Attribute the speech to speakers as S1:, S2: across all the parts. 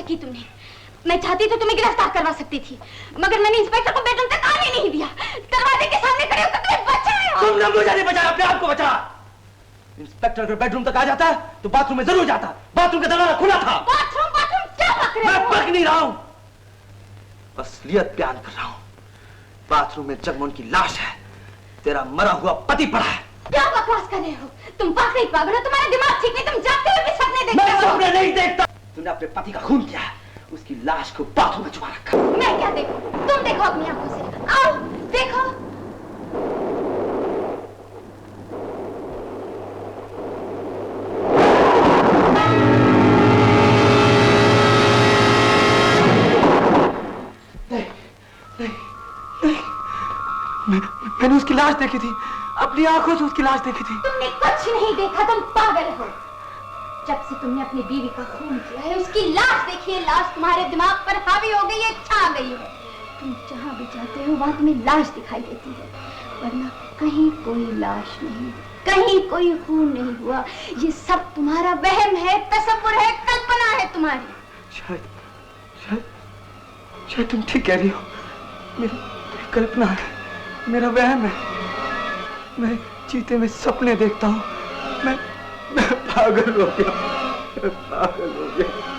S1: की तुमने? मैं चाहती तो तुम्हें गिरफ्तार करवा सकती थी, मगर मैंने इंस्पेक्टर को बेडरूम तक आने नहीं दिया। दरवाजे के सामने खड़े होकर तुम्हें बचाया।
S2: तुमने मुझे नहीं बचाया, अपने आप को बचा। इंस्पेक्टर अगर बेडरूम तक आ जाता तो बाथरूम में जरूर जाता। बाथरूम का दरवाजा खुला था।
S1: बाथरूम क्या बक रहे हो?
S2: मैं बक नहीं रहा हूं, असलियत बयान कर रहा हूं। बाथरूम में जगमोहन की लाश है, तेरा मरा हुआ पति पड़ा है।
S1: क्या बकवास कर रहे हो? तुम वाकई पागल हो, तुम्हारा दिमाग ठीक नहीं। तुम जागते हुए भी सपने देखते हो।
S2: मैं सपने नहीं देखता। तूने अपने पति का खून किया, उसकी लाश को बाथरूम में छुपा रखा।
S1: मैं क्या देखूं? तुम देखो अपनी आंखों से। आओ देखो।
S2: मैंने उसकी लाश देखी थी, अपनी आंखों से उसकी लाश देखी थी।
S1: तुमने कुछ नहीं देखा, तुम पागल हो। जब से तुमने अपनी बीवी का खून किया है, उसकी लाश देखी है। लाश तुम्हारे दिमाग पर हावी हो गई है, छा गई है। तुम जहां भी जाते हो वहां तुम्हें लाश दिखाई देती है, वरना कहीं कोई लाश नहीं, कहीं कोई खून नहीं हुआ। ये सब तुम्हारा वहम है, तसव्वुर है, कल्पना है तुम्हारी।
S2: शायद तुम ठीक कह रही हो। मेरी कल्पना है, मेरा वहम है। मैं चीते में सपने देखता हूँ। मैं पागल हो गया, पागल हो गया।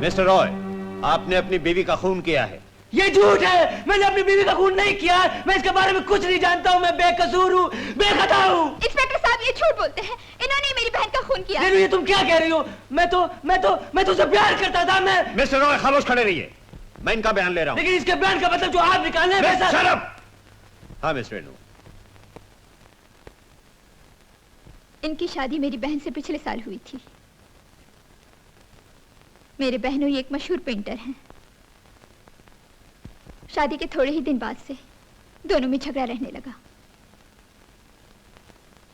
S3: मिस्टर रॉय, आपने अपनी बीवी का खून किया है।
S2: ये झूठ है, मैंने अपनी बीवी का खून नहीं किया। मैं इसके बारे में कुछ नहीं जानता हूँ। मैं बेकसूर हूँ, बेखता हूँ।
S1: इंस्पेक्टर साहब ये झूठ बोलते हैं, इन्होंने मेरी बहन का खून किया।
S2: ये तुम क्या कह रही हो? मैं तो उसे प्यार करता था। मैं
S3: मिस्टर रॉय खामोश खड़े रहिए, मैं इनका बयान ले रहा हूँ।
S2: लेकिन इसके बयान का मतलब जो आप निकालने हैं वैसा।
S3: Shut up. हाँ मिस रेनू,
S1: इनकी शादी मेरी बहन से पिछले साल हुई थी। मेरे बहनोई एक मशहूर पेंटर हैं। शादी के थोड़े ही दिन बाद से दोनों में झगड़ा रहने लगा।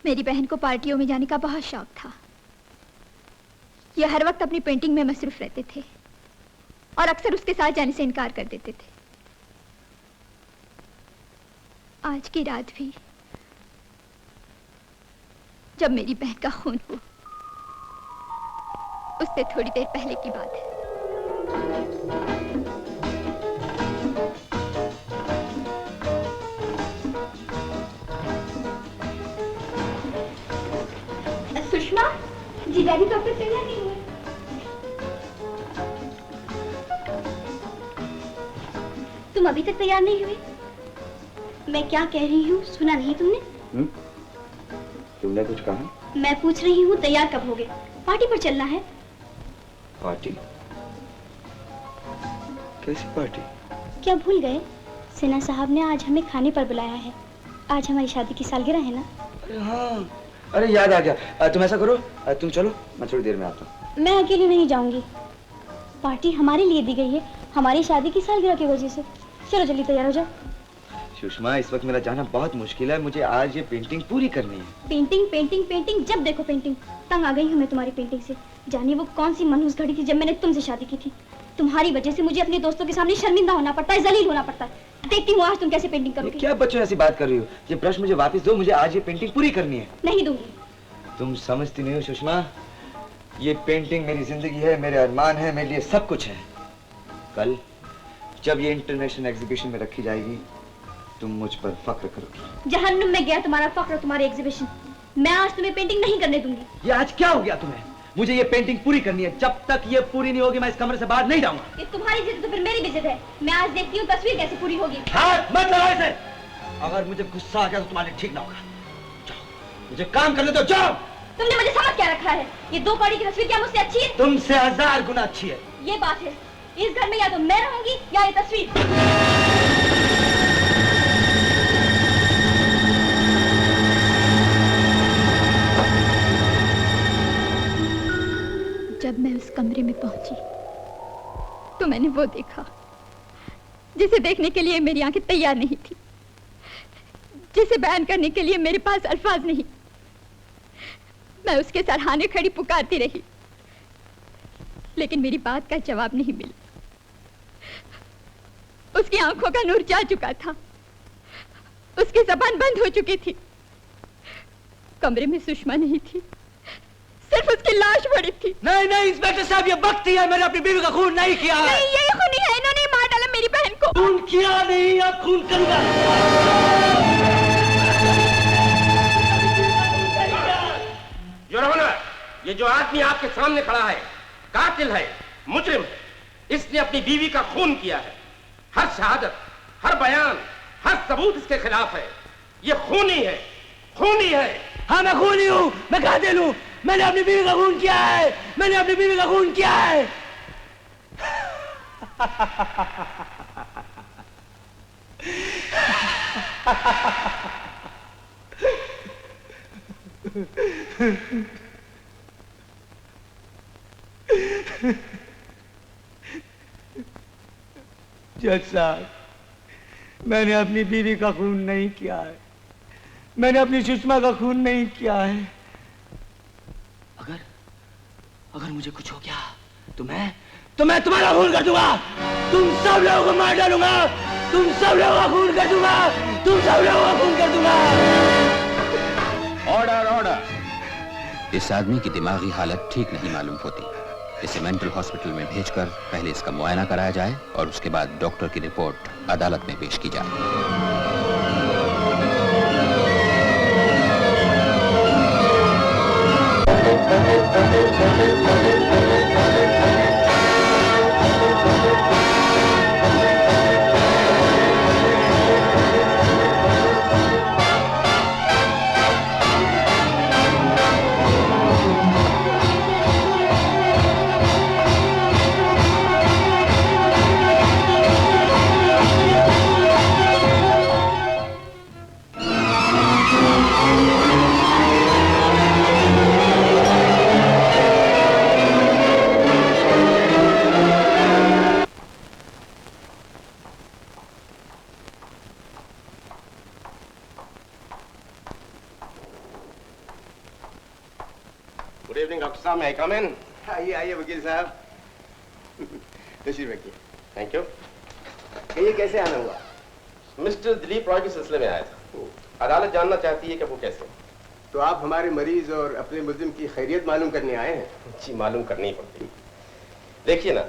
S1: मेरी बहन को पार्टियों में जाने का बहुत शौक था। यह हर वक्त अपनी पेंटिंग में मसरूफ रहते थे और अक्सर उसके साथ जाने से इनकार कर देते थे। आज की रात भी जब मेरी बहन का खून हुआ, उससे थोड़ी देर पहले की बात है। सुषमा, जीजाजी तो अब तक तैयार नहीं हुए। तुम अभी तक तैयार नहीं हुए? मैं क्या कह रही हूँ सुना नहीं तुमने?
S2: तुमने कुछ कहा?
S1: मैं पूछ रही हूँ तैयार कब होगे? पार्टी पर चलना है।
S2: पार्टी? कैसी पार्टी?
S1: क्या भूल गए? सिन्हा साहब ने आज हमें खाने पर बुलाया है। आज हमारी शादी की सालगिरह है ना?
S2: अरे हाँ, अरे याद आ गया। तुम ऐसा करो, तुम चलो, मैं थोड़ी देर में आता हूँ।
S1: मैं अकेली नहीं जाऊंगी। पार्टी हमारे लिए दी गई है, हमारी शादी की सालगिरह की वजह से। चलो जल्दी तैयार हो जाओ।
S2: सुषमा, इस वक्त मेरा जाना बहुत मुश्किल है। मुझे आज ये पेंटिंग पूरी करनी है।
S1: पेंटिंग पेंटिंग पेंटिंग, जब देखो पेंटिंग। तंग आ गई हूँ मैं तुम्हारी पेंटिंग से। जानिए वो कौन सी मनहूस घड़ी थी जब मैंने तुमसे शादी की थी। तुम्हारी वजह से मुझे अपने दोस्तों के सामने शर्मिंदा होना पड़ता है, जलील होना पड़ता है। देखती हूँ आज तुम कैसे पेंटिंग करोगी।
S2: क्या बच्चों ऐसी बात कर रही हो? ये ब्रश मुझे वापस दो, मुझे आज ये पेंटिंग पूरी करनी है।
S1: नहीं दूंगी।
S2: तुम समझती नहीं हो सुषमा, ये पेंटिंग मेरी जिंदगी है, मेरे अरमान है, मेरे लिए सब कुछ है। कल जब ये इंटरनेशनल एग्जीबिशन में रखी जाएगी, तुम मुझ पर फख्र करोगी।
S1: जहन्नुम में गया तुम्हारा फख्र, तुम्हारे एग्जीबिशन। मैं आज तुम्हें पेंटिंग नहीं करने दूंगी।
S2: ये आज क्या हो गया तुम्हें? मुझे ये पेंटिंग पूरी करनी है। जब तक ये पूरी नहीं होगी मैं इस कमरे से बाहर नहीं जाऊंगा।
S1: ये तुम्हारी जिद तो फिर मेरी भी जिद है। मैं आज देखती हूँ तस्वीर कैसे पूरी होगी।
S2: हाथ मत लगाओ इसे। अगर मुझे गुस्सा आ गया तो तुम्हारे ठीक ना होगा। जाओ, मुझे काम करने दो, जाओ।
S1: तुमने मुझे समझ क्या रखा है? ये 2 कौड़ी की तस्वीर क्या मुझसे अच्छी है?
S2: तुमसे 1000 गुना अच्छी है।
S1: ये बात है। इस घर में या तो मैं रहूंगी या ये तस्वीर। जब मैं उस कमरे में पहुंची तो मैंने वो देखा जिसे देखने के लिए मेरी आंखें तैयार नहीं थी, जिसे बयान करने के लिए मेरे पास अल्फाज नहीं। मैं उसके सराहने खड़ी पुकारती रही, लेकिन मेरी बात का जवाब नहीं मिला। उसकी आंखों का नूर जा चुका था, उसकी जबान बंद हो चुकी थी। कमरे में सुषमा नहीं थी, सिर्फ उसकी लाश पड़ी थी।
S2: नहीं नहीं इंस्पेक्टर साहब, ये बख्ती है। मैंने अपनी बीवी का खून नहीं किया है।
S1: नहीं, ये खूनी है। इन्होंने मार डाला मेरी बहन को।
S2: खून किया नहीं, अब खून करूंगा।
S3: योर ऑनर, ये जो आदमी आपके सामने खड़ा है कातिल है, मुजरिम है। इसने अपनी बीवी का खून किया है। हर शहादत, हर बयान, हर सबूत इसके खिलाफ है। ये खूनी है, खूनी है।
S2: हाँ मैं खूनी हूँ, मैं कातिल हूँ। मैंने अपनी बीवी का खून किया है, मैंने अपनी बीवी का खून किया है। जज साहब, मैंने अपनी बीवी का खून नहीं किया है। मैंने अपनी सुषमा का खून नहीं किया है। अगर मुझे कुछ हो गया तो मैं तुम्हारा खून कर दूंगा। तुम सब लोगों को मार डालूंगा। तुम सब लोगों का खून कर दूंगा। तुम सब लोगों का खून कर दूंगा।
S3: Order, order.
S4: इस आदमी की दिमागी हालत ठीक नहीं मालूम होती। इसे मेंटल हॉस्पिटल में भेजकर पहले इसका मुआयना कराया जाए और उसके बाद डॉक्टर की रिपोर्ट अदालत में पेश की जाए।
S3: गुड इवनिंग डॉक्टर साहब, मैं कम इन?
S5: आइए आइए वकील साहब, तशरीफ रखिए।
S3: Thank you.
S5: कहिए कैसे आना हुआ?
S3: मिस्टर दिलीप रॉय के सिलसिले में आया था। अदालत जानना चाहती है कि वो कैसे।
S5: तो आप हमारे मरीज और अपने मुल्जिम की खैरियत मालूम करने आए हैं?
S3: जी मालूम करनी ही पड़ती। देखिए ना,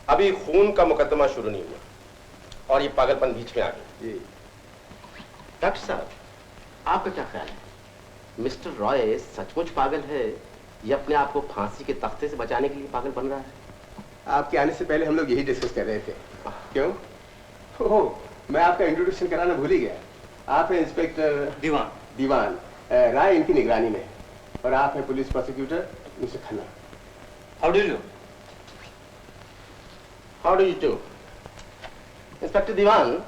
S3: अभी खून का मुकदमा शुरू नहीं हुआ और ये पागलपन बीच में आ गया।
S5: जी
S3: डॉक्टर साहब, आपका क्या ख्याल है, मिस्टर रॉय सचमुच पागल है या अपने आप को फांसी के तख्ते से बचाने के लिए पागल बन रहा है?
S5: आपके आने से पहले हम लोग यही डिस्कस कर रहे थे। क्यों? ओह, मैं आपका इंट्रोडक्शन कराना भूल ही गया। आप हैं इंस्पेक्टर दीवान राय इनकी निगरानी में, और आप हैं police prosecutor mister Khanna.
S3: How do you inspector Diwan,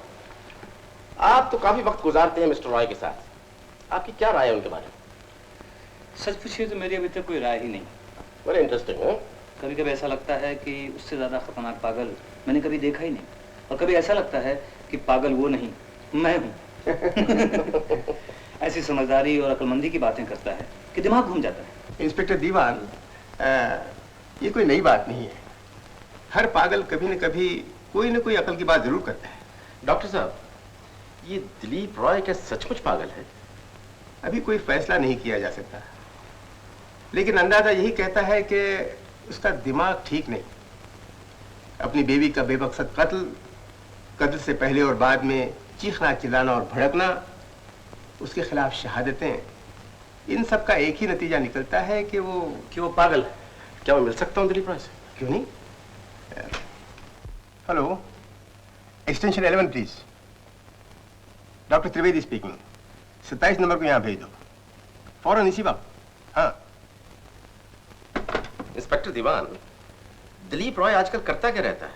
S3: आप तो काफी वक्त गुजारते हैं मिस्टर रॉय के साथ। आपकी क्या राय है उनके बारे में?
S6: सच पूछिए तो मेरी अभी तक कोई राय ही नहीं।
S3: बड़े इंटरेस्टिंग है।
S6: कभी कभी ऐसा लगता है कि उससे ज्यादा खतरनाक पागल मैंने कभी देखा ही नहीं, और कभी ऐसा लगता है कि पागल वो नहीं मैं हूँ। ऐसी समझदारी और अक्लमंदी की बातें करता है कि दिमाग घूम जाता है।
S5: इंस्पेक्टर दीवान, ये कोई नई बात नहीं है। हर पागल कभी न कभी कोई न कोई अकल की बात जरूर करता है।
S3: डॉक्टर साहब, ये दिलीप रॉय क्या सचमुच पागल है?
S5: अभी कोई फैसला नहीं किया जा सकता, लेकिन अंदाजा यही कहता है कि उसका दिमाग ठीक नहीं। अपनी बीवी का बेमकसद कत्ल से पहले और बाद में चीखना चिल्लाना और भड़कना, उसके खिलाफ शहादतें, इन सब का एक ही नतीजा निकलता है कि वो पागल है।
S3: क्या मैं मिल सकता हूँ दिलीप रॉय से?
S5: क्यों नहीं? Hello, extension 11 please. Doctor Trivedi speaking. 27 number को यहाँ भेज दो फौरन, इसी वक्त। हाँ
S3: इंस्पेक्टर दीवान, दिलीप रॉय आजकल करता क्या रहता है?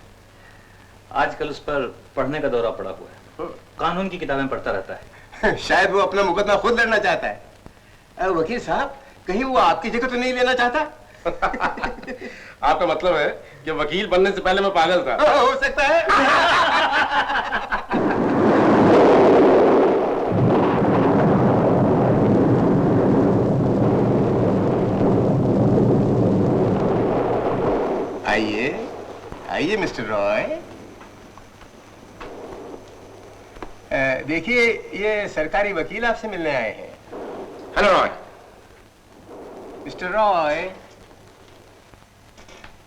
S6: आजकल उस पर पढ़ने का दौरा पड़ा हुआ है, कानून की किताबें पढ़ता रहता है।
S5: शायद वो अपना मुकदमा खुद लड़ना चाहता है। वकील साहब, कहीं वो आपकी जगह तो नहीं लेना चाहता?
S3: आपका मतलब है कि वकील बनने से पहले मैं पागल था?
S5: हो सकता है। आइए आइए मिस्टर रॉय। देखिए, ये सरकारी वकील आपसे मिलने आए हैं।
S3: Hello Roy.
S5: Mister Roy,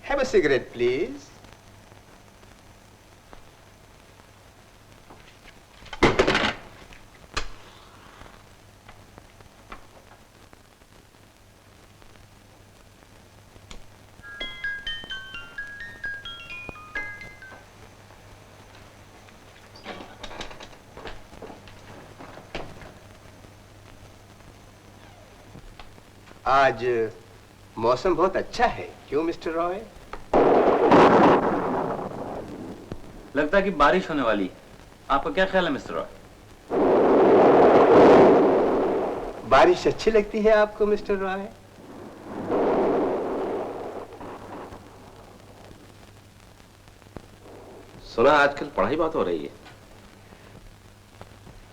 S5: have a cigarette please. आज मौसम बहुत अच्छा है, क्यों मिस्टर रॉय?
S6: लगता है कि बारिश होने वाली। आपका क्या ख्याल है मिस्टर रॉय?
S5: बारिश अच्छी लगती है आपको मिस्टर रॉय?
S3: सुना आजकल पढ़ाई बहुत हो रही है,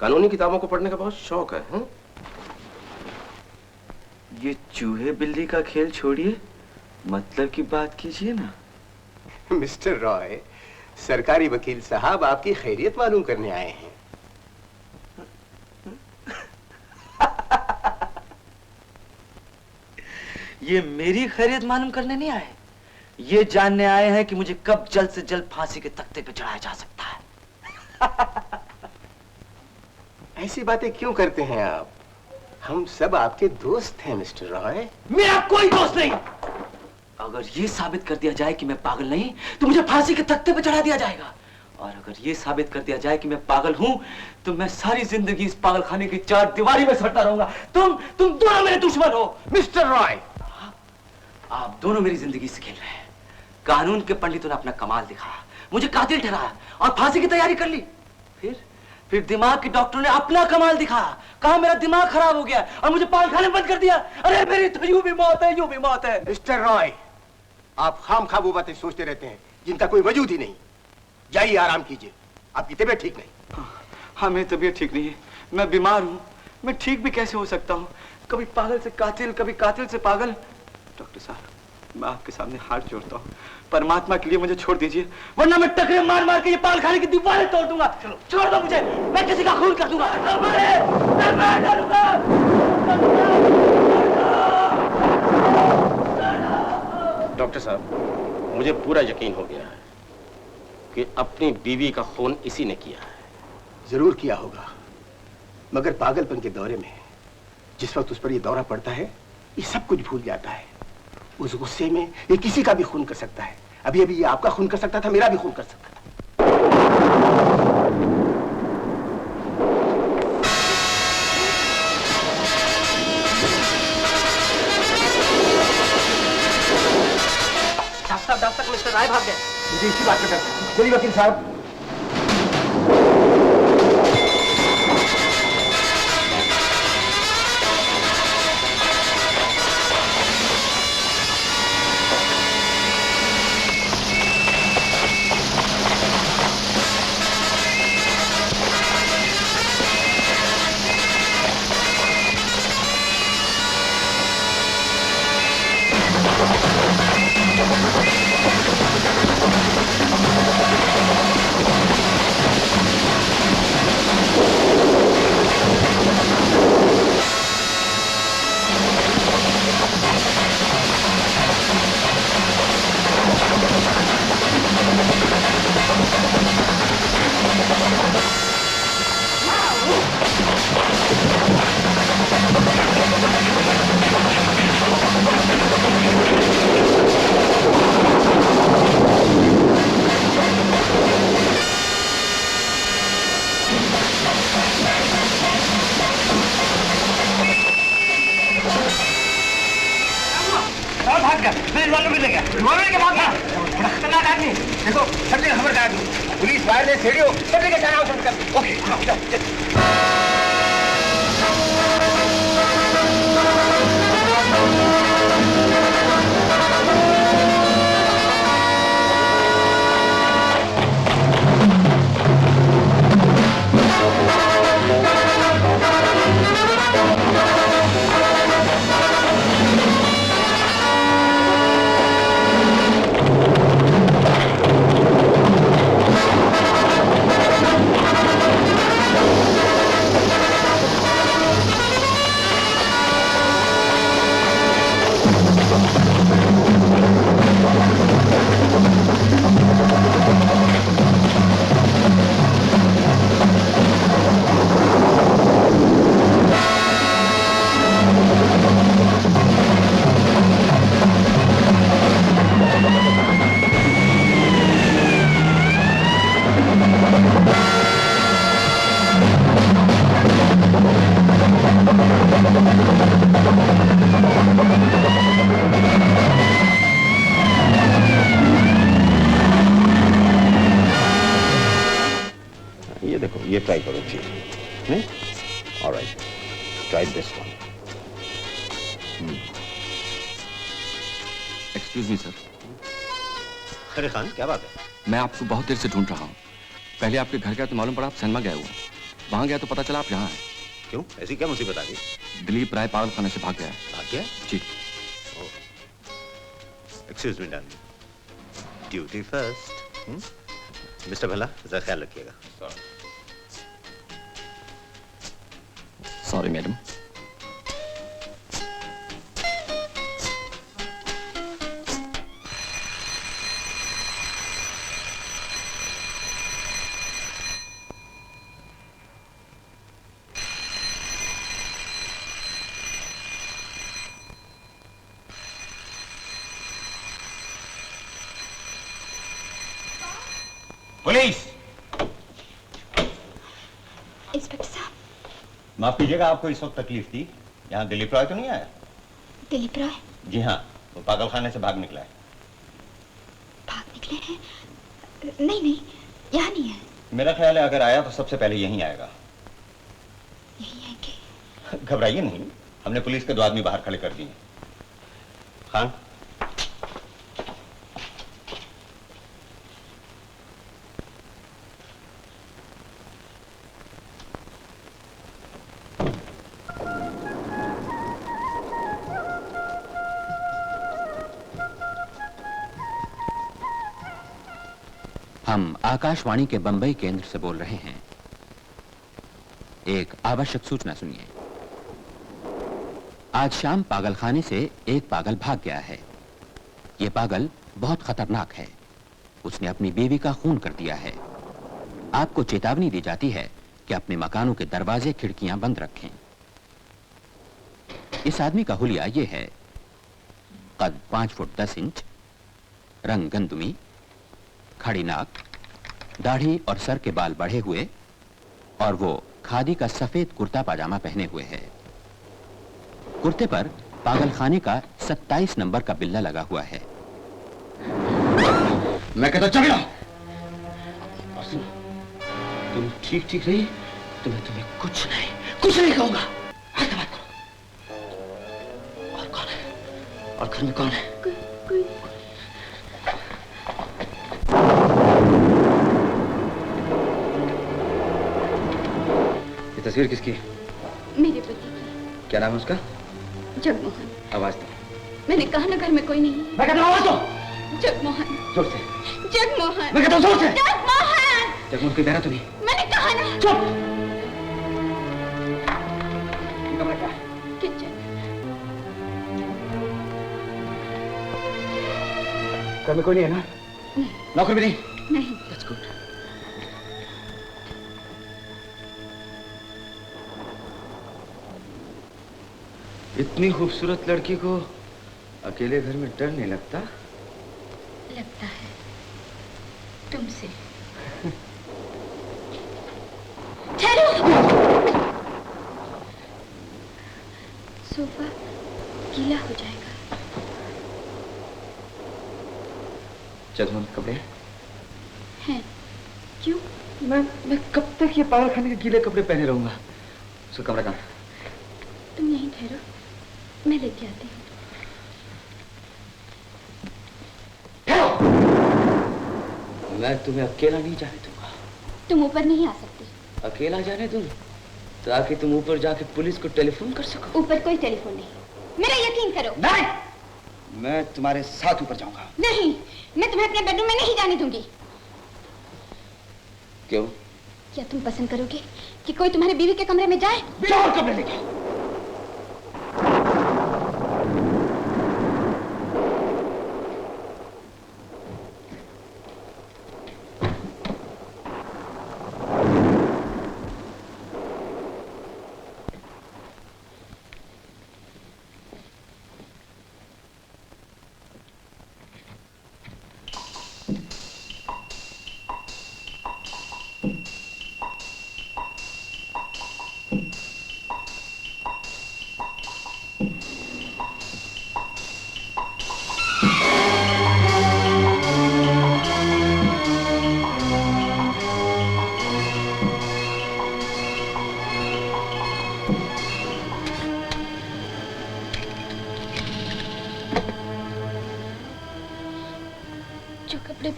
S3: कानूनी किताबों को पढ़ने का बहुत शौक है, हैं?
S6: ये चूहे बिल्ली का खेल छोड़िए, मतलब की बात कीजिए ना।
S5: मिस्टर रॉय, सरकारी वकील साहब आपकी खैरियत मालूम करने आए हैं।
S6: ये मेरी खैरियत मालूम करने नहीं आए, ये जानने आए हैं कि मुझे कब जल्द से जल्द फांसी के तख्ते पे चढ़ाया जा सकता है।
S5: ऐसी बातें क्यों करते हैं आप? हम सब आपके दोस्त हैं मिस्टर रॉय।
S6: मेरा कोई दोस्त नहीं। अगर ये साबित कर दिया जाए कि मैं पागल नहीं, तो मुझे फांसी के तख्ते पे चढ़ा दिया जाएगा, और अगर ये साबित कर दिया जाए कि मैं पागल हूं, तो मैं सारी जिंदगी इस पागलखाने की चार दीवारी में सड़ता रहूंगा। तुम दोनों मेरे दुश्मन हो।
S5: मिस्टर रॉय,
S6: आप दोनों मेरी जिंदगी से खेल रहे हैं। कानून के पंडितों ने अपना कमाल दिखाया, मुझे कातिल ठहराया और फांसी की तैयारी कर ली। फिर दिमाग के डॉक्टर ने अपना कमाल दिखाया, कहा मेरा दिमाग खराब हो गया और मुझे पागलखाने में बंद कर दिया। अरे मेरी तो यूं भी मौत है, यूं भी मौत है।
S5: मिस्टर रॉय, आप खामखा वो बातें सोचते रहते हैं जिनका कोई वजूद ही नहीं। जाइए आराम कीजिए, आपकी तबीयत ठीक नहीं।
S2: हाँ, मेरी तबीयत ठीक नहीं है, मैं बीमार हूँ। मैं ठीक भी कैसे हो सकता हूँ? कभी पागल से कातिल, कभी कातिल से पागल। डॉक्टर साहब, मैं आपके सामने हाथ जोड़ता हूँ, परमात्मा के लिए मुझे छोड़ दीजिए, वरना मैं टकरे मार मार के ये पालखाने की दीवारें तोड़ दूंगा। छोड़ दो मुझे, मैं किसी का खून कर दूंगा।
S3: डॉक्टर साहब, मुझे पूरा यकीन हो गया है कि अपनी बीवी का खून इसी ने किया है।
S5: जरूर किया होगा, मगर पागलपन के दौरे में जिस वक्त उस पर ये दौरा पड़ता है, ये सब कुछ भूल जाता है। उस गुस्से में ये किसी का भी खून कर सकता है। अभी अभी ये आपका खून कर सकता था, मेरा भी खून कर सकता था।
S6: डॉक्टर मिस्टर राय भाग गए।
S5: मुझे इसी बात का डर था। चलिए वकील साहब। पुलिस वायर ने सीढ़ियों सभी के चारा उठा कर। ओके ये ट्राई करो जी। नहीं? All right. Try this one.
S4: Excuse me sir.
S5: अरे खान, क्या बात है?
S4: मैं आपको बहुत देर से ढूंढ रहा हूँ। पहले आपके घर गया तो मालूम पड़ा आप सिनेमा गए हुए। वहाँ गया तो पता चला आप यहाँ हैं।
S5: क्यों? ऐसी क्या मुसीबत आ गई?
S4: दिलीप राय पागल खाने से भाग गया है।
S5: भाग गया?
S4: जी।
S5: Excuse me darling. Duty first. Mister Bhalla, जरा ख्याल रखिएगा।
S4: Sorry madam.
S3: पुलिस!
S1: इंस्पेक्टर साहब।
S7: माफ कीजिएगा, आपको इस वक्त तकलीफ थी? यहाँ दिलीप रॉय तो नहीं आया?
S1: दिलीप रॉय?
S7: जी हाँ, वो पागल खाने से भाग निकला है।
S1: भाग निकले हैं? नहीं नहीं, यहाँ नहीं है।
S7: मेरा ख्याल है अगर आया तो सबसे पहले यहीं आएगा।
S1: यही है कि?
S7: घबराइए नहीं, हमने पुलिस के 2 आदमी बाहर खड़े कर दिए। खान,
S4: हम आकाशवाणी के बंबई केंद्र से बोल रहे हैं। एक आवश्यक सूचना सुनिए। आज शाम पागलखाने से एक पागल भाग गया है। यह पागल बहुत खतरनाक है। उसने अपनी बीवी का खून कर दिया है। आपको चेतावनी दी जाती है कि अपने मकानों के दरवाजे खिड़कियां बंद रखें। इस आदमी का हुलिया यह है: कद 5 फुट 10 इंच, रंग गंदुमी, खड़ी नाक, दाढ़ी और सर के बाल बढ़े हुए, और वो खादी का सफेद कुर्ता पाजामा पहने हुए है। कुर्ते पर पागलखाने का 27 नंबर का बिल्ला लगा हुआ है।
S6: मैं कहता चल जाओ। और सुनो, तुम ठीक ठीक रही तो मैं तुम्हें कुछ नहीं कहूंगा। हर बात करो। और कौन है? और घर में कौन है?
S1: कोई
S6: ये तस्वीर किसकी?
S1: मेरे पति की।
S6: क्या नाम है उसका?
S1: जगमोहन।
S6: आवाज दो।
S1: मैंने कहा ना घर में कोई नहीं।
S6: मैं कहता हूं आवाज दो।
S1: जगमोहन।
S6: जोर से।
S1: जगमोहन।
S6: मैं कहता हूं जोर से।
S1: जगमोहन।
S6: जगमोहन कोई बहरा तो नहीं?
S1: मैंने कहा ना।
S6: चुप। ये कमरा क्या है?
S1: किचन।
S6: घर में कोई नहीं है ना? नौकर भी नहीं?
S1: नहीं।
S6: That's good. इतनी खूबसूरत लड़की को अकेले घर में डर नहीं लगता?
S1: लगता है तुमसे। ठहरो। सोफा गीला हो जाएगा।
S6: जगमोहन कपड़े
S1: हैं? क्यों?
S6: मैं कब तक ये पागलखाने के गीले कपड़े पहने रहूंगा? उसका कमरा कहाँ?
S1: तुम यहीं ठहरो, मैं लेके आती हूँ।
S6: मैं तुम्हें अकेला नहीं जाने दूंगा।
S1: तुम ऊपर नहीं आ सकती।
S6: अकेला जाने दूं ताकि तुम ऊपर जाके पुलिस को टेलीफोन कर सको।
S1: ऊपर कोई टेलीफोन नहीं, मेरा यकीन करो।
S6: नहीं, मैं तुम्हारे साथ ऊपर जाऊंगा।
S1: नहीं, मैं तुम्हें अपने बेडरूम में नहीं जाने दूंगी।
S6: क्यों?
S1: क्या तुम पसंद करोगे कि कोई तुम्हारी बीवी के कमरे में जाए?
S6: और कमरे लेके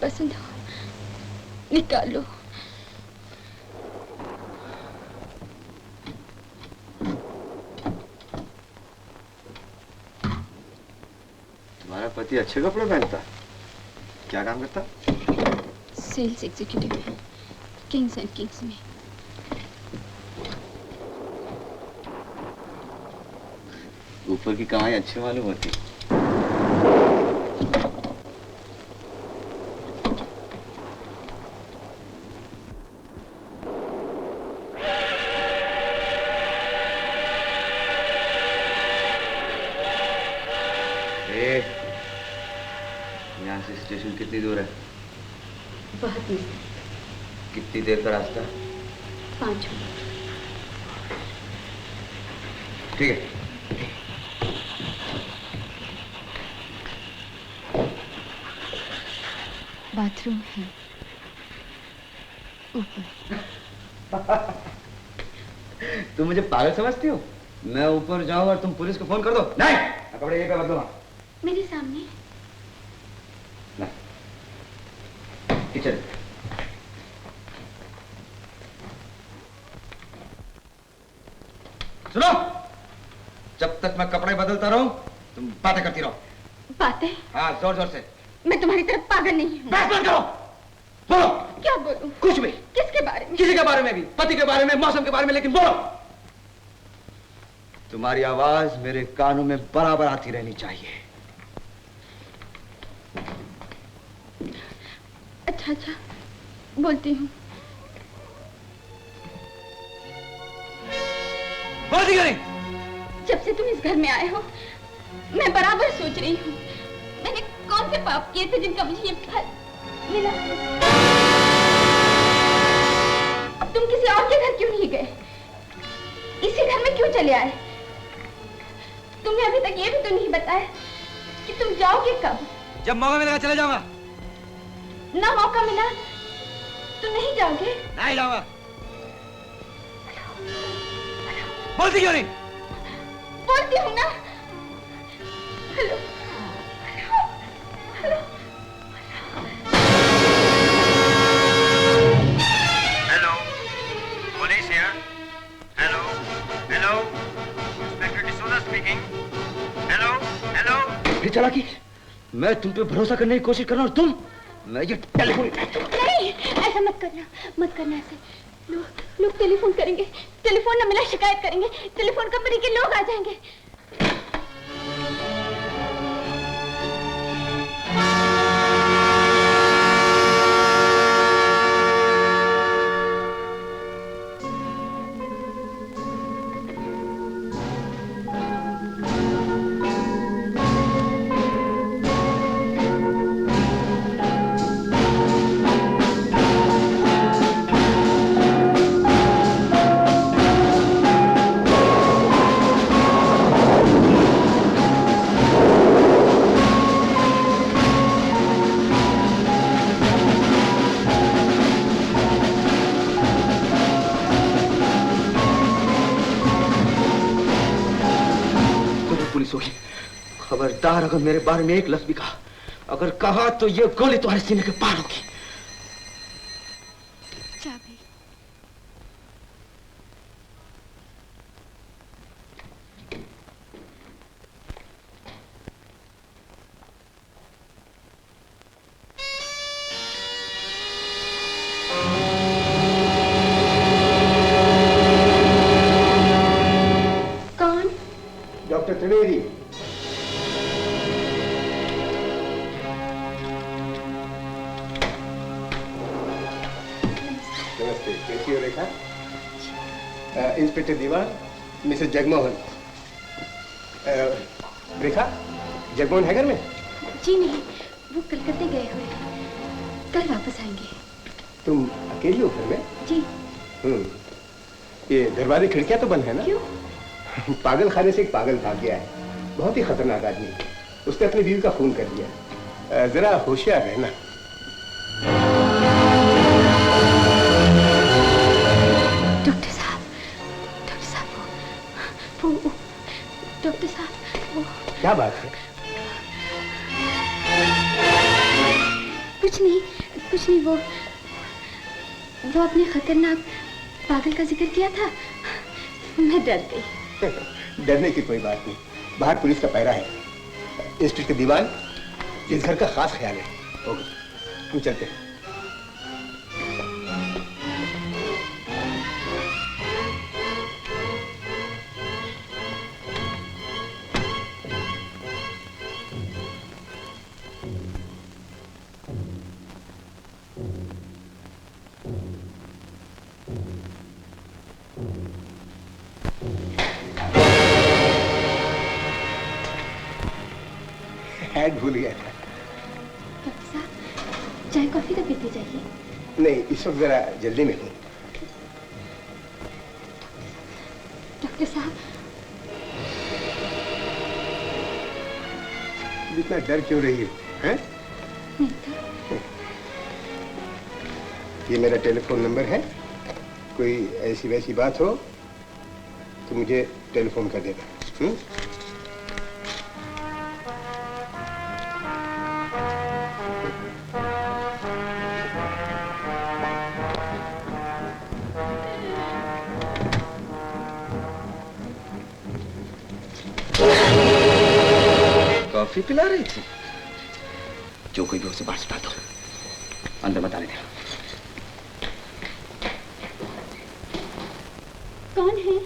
S1: पसंद हो निकालो।
S6: तुम्हारा पति अच्छे कपड़े पहनता? क्या काम करता?
S1: सेल्स एग्जीक्यूटिव है किंग्स एंड किंग्स में।
S6: ऊपर की कमाई अच्छी मालूम होती। यहाँ से स्टेशन कितनी दूर है?
S1: बहुत दूर।
S6: कितनी देर का रास्ता?
S1: 5 मिनट।
S6: ठीक है।
S1: बाथरूम है ऊपर।
S6: तुम मुझे पागल समझती हो? मैं ऊपर जाऊं और तुम पुलिस को फोन कर दो? नहीं, कपड़े ये कर दूंगा।
S1: मेरे सामने।
S6: किचन। सुनो, जब तक मैं कपड़े बदलता रहूं तुम बातें करती रहो।
S1: बातें?
S6: हाँ, जोर जोर से।
S1: मैं तुम्हारी तरफ पागल नहीं हूँ।
S6: बहस मत करो, बोलो।
S1: क्या बोलूं?
S2: कुछ भी।
S1: किसके बारे में?
S2: किसी के बारे में भी, पति के बारे में, मौसम के बारे में, लेकिन बोलो। तुम्हारी आवाज मेरे कानों में बराबर आती रहनी चाहिए।
S1: अच्छा, बोलती हूँ।
S2: बोलती क्यों नहीं?
S1: जब से तुम इस घर में आए हो, मैं बराबर सोच रही हूँ, मैंने कौन से पाप किए थे जिनका मुझे ये फल मिला। अब तुम किसी और के घर क्यों नहीं गए? इसी घर में क्यों चले आए? तुमने अभी तक ये भी तो नहीं बताया कि तुम जाओगे कब?
S2: जब मौका मिलेगा चले जाऊंगा।
S1: ना मौका मिला तो नहीं जाओगे?
S2: नहीं जाऊंगा। बोलती क्यों नहीं?
S1: बोलती हूँ ना। Hello, hello,
S8: hello, police here. Hello, hello, inspector D'Souza speaking. Hello, hello.
S2: फिर चालाकी? मैं तुम पे भरोसा करने की कोशिश कर रहा हूँ और तुम? मैं ये टेलीफोन
S1: नहीं, ऐसा मत करना ऐसे। लोग टेलीफोन करेंगे, टेलीफोन न मिला शिकायत करेंगे, टेलीफोन कंपनी के लोग आ जाएंगे।
S2: खबरदार, अगर मेरे बारे में एक लफ्ज भी कहा, अगर कहा तो ये गोली तुम्हारे सीने के पार होगी।
S1: चाबी। कौन?
S5: डॉक्टर त्रिवेदी। नमस्ते, कैसी हो रेखा? इंस्पेक्टर दीवान, मिसेस जगमोहन। रेखा, जगमोहन है घर में?
S1: जी नहीं, वो कलकत्ते गए हुए हैं, कल वापस आएंगे।
S5: तुम अकेली हो घर में?
S1: जी।
S5: ये दरवाजे खिड़कियां तो बंद है ना?
S1: क्यों?
S5: पागल खाने से एक पागल भाग गया है, बहुत ही खतरनाक आदमी। उसने अपनी बीवी का खून कर दिया। जरा होशियार रहना।
S1: डॉक्टर साहब, डॉक्टर साहब, वो
S5: क्या बात है?
S1: कुछ नहीं, वो अपने खतरनाक पागल का जिक्र किया था, मैं डर गई।
S5: डरने की कोई बात नहीं, बाहर पुलिस का पहरा है। इंस्पेक्टर दीवान, इस घर का खास ख्याल है। ओके, तुम चलते हैं। हैड भूल गया था।
S1: डॉक्टर साहब, चाय कॉफी तो पीते जाइए।
S5: नहीं, इस वक्त जरा जल्दी में हूँ।
S1: डॉक्टर साहब,
S5: इतना डर क्यों रही हो? हैं?
S1: नहीं तो।
S5: ये मेरा टेलीफोन नंबर है, कोई ऐसी वैसी बात हो तो मुझे टेलीफोन कर देना।
S2: कॉफी पिला रही थी? जो कोई भी उसे बाहर सुना दो, अंदर मत आने देना।
S1: कौन है?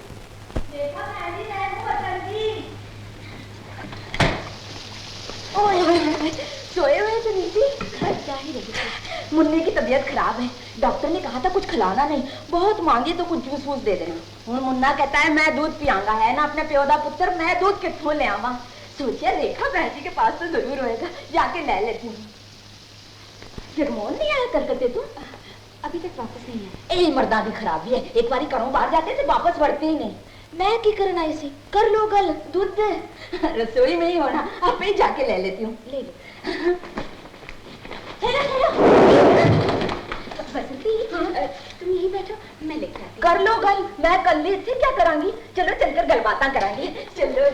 S1: सोए हुए तो नीति? क्या ही रही, मुन्ने की तबीयत खराब है। डॉक्टर ने कहा था कुछ खिलाना नहीं, बहुत मांगे तो कुछ जूस वूस दे देना। और मुन्ना कहता है मैं दूध पियांगा, है ना अपने प्योदा पुत्र, मैं दूध कितों ले आवा। सोचिए रेखा बहन जी के पास तो जरूर होएगा, जाके ले लेती हूँ। जगमोहन नहीं आया कलकत्ते तो? अभी तक वापस नहीं आया। ए मर्दा भी खराबी है, एक बारी घरों बाहर जाते थे वापस बढ़ते ही नहीं। मैं की करना इसे, कर लो गल, दूध दे। रसोई में ही होना, आप ही जाके ले लेती हूँ। ले लो। बसंती, तुम यही बैठो, मैं लेकर आती हूँ। कर लो गल, मैं कल ही थे क्या करांगी। चलो चलकर गलबाता करांगी। चलो।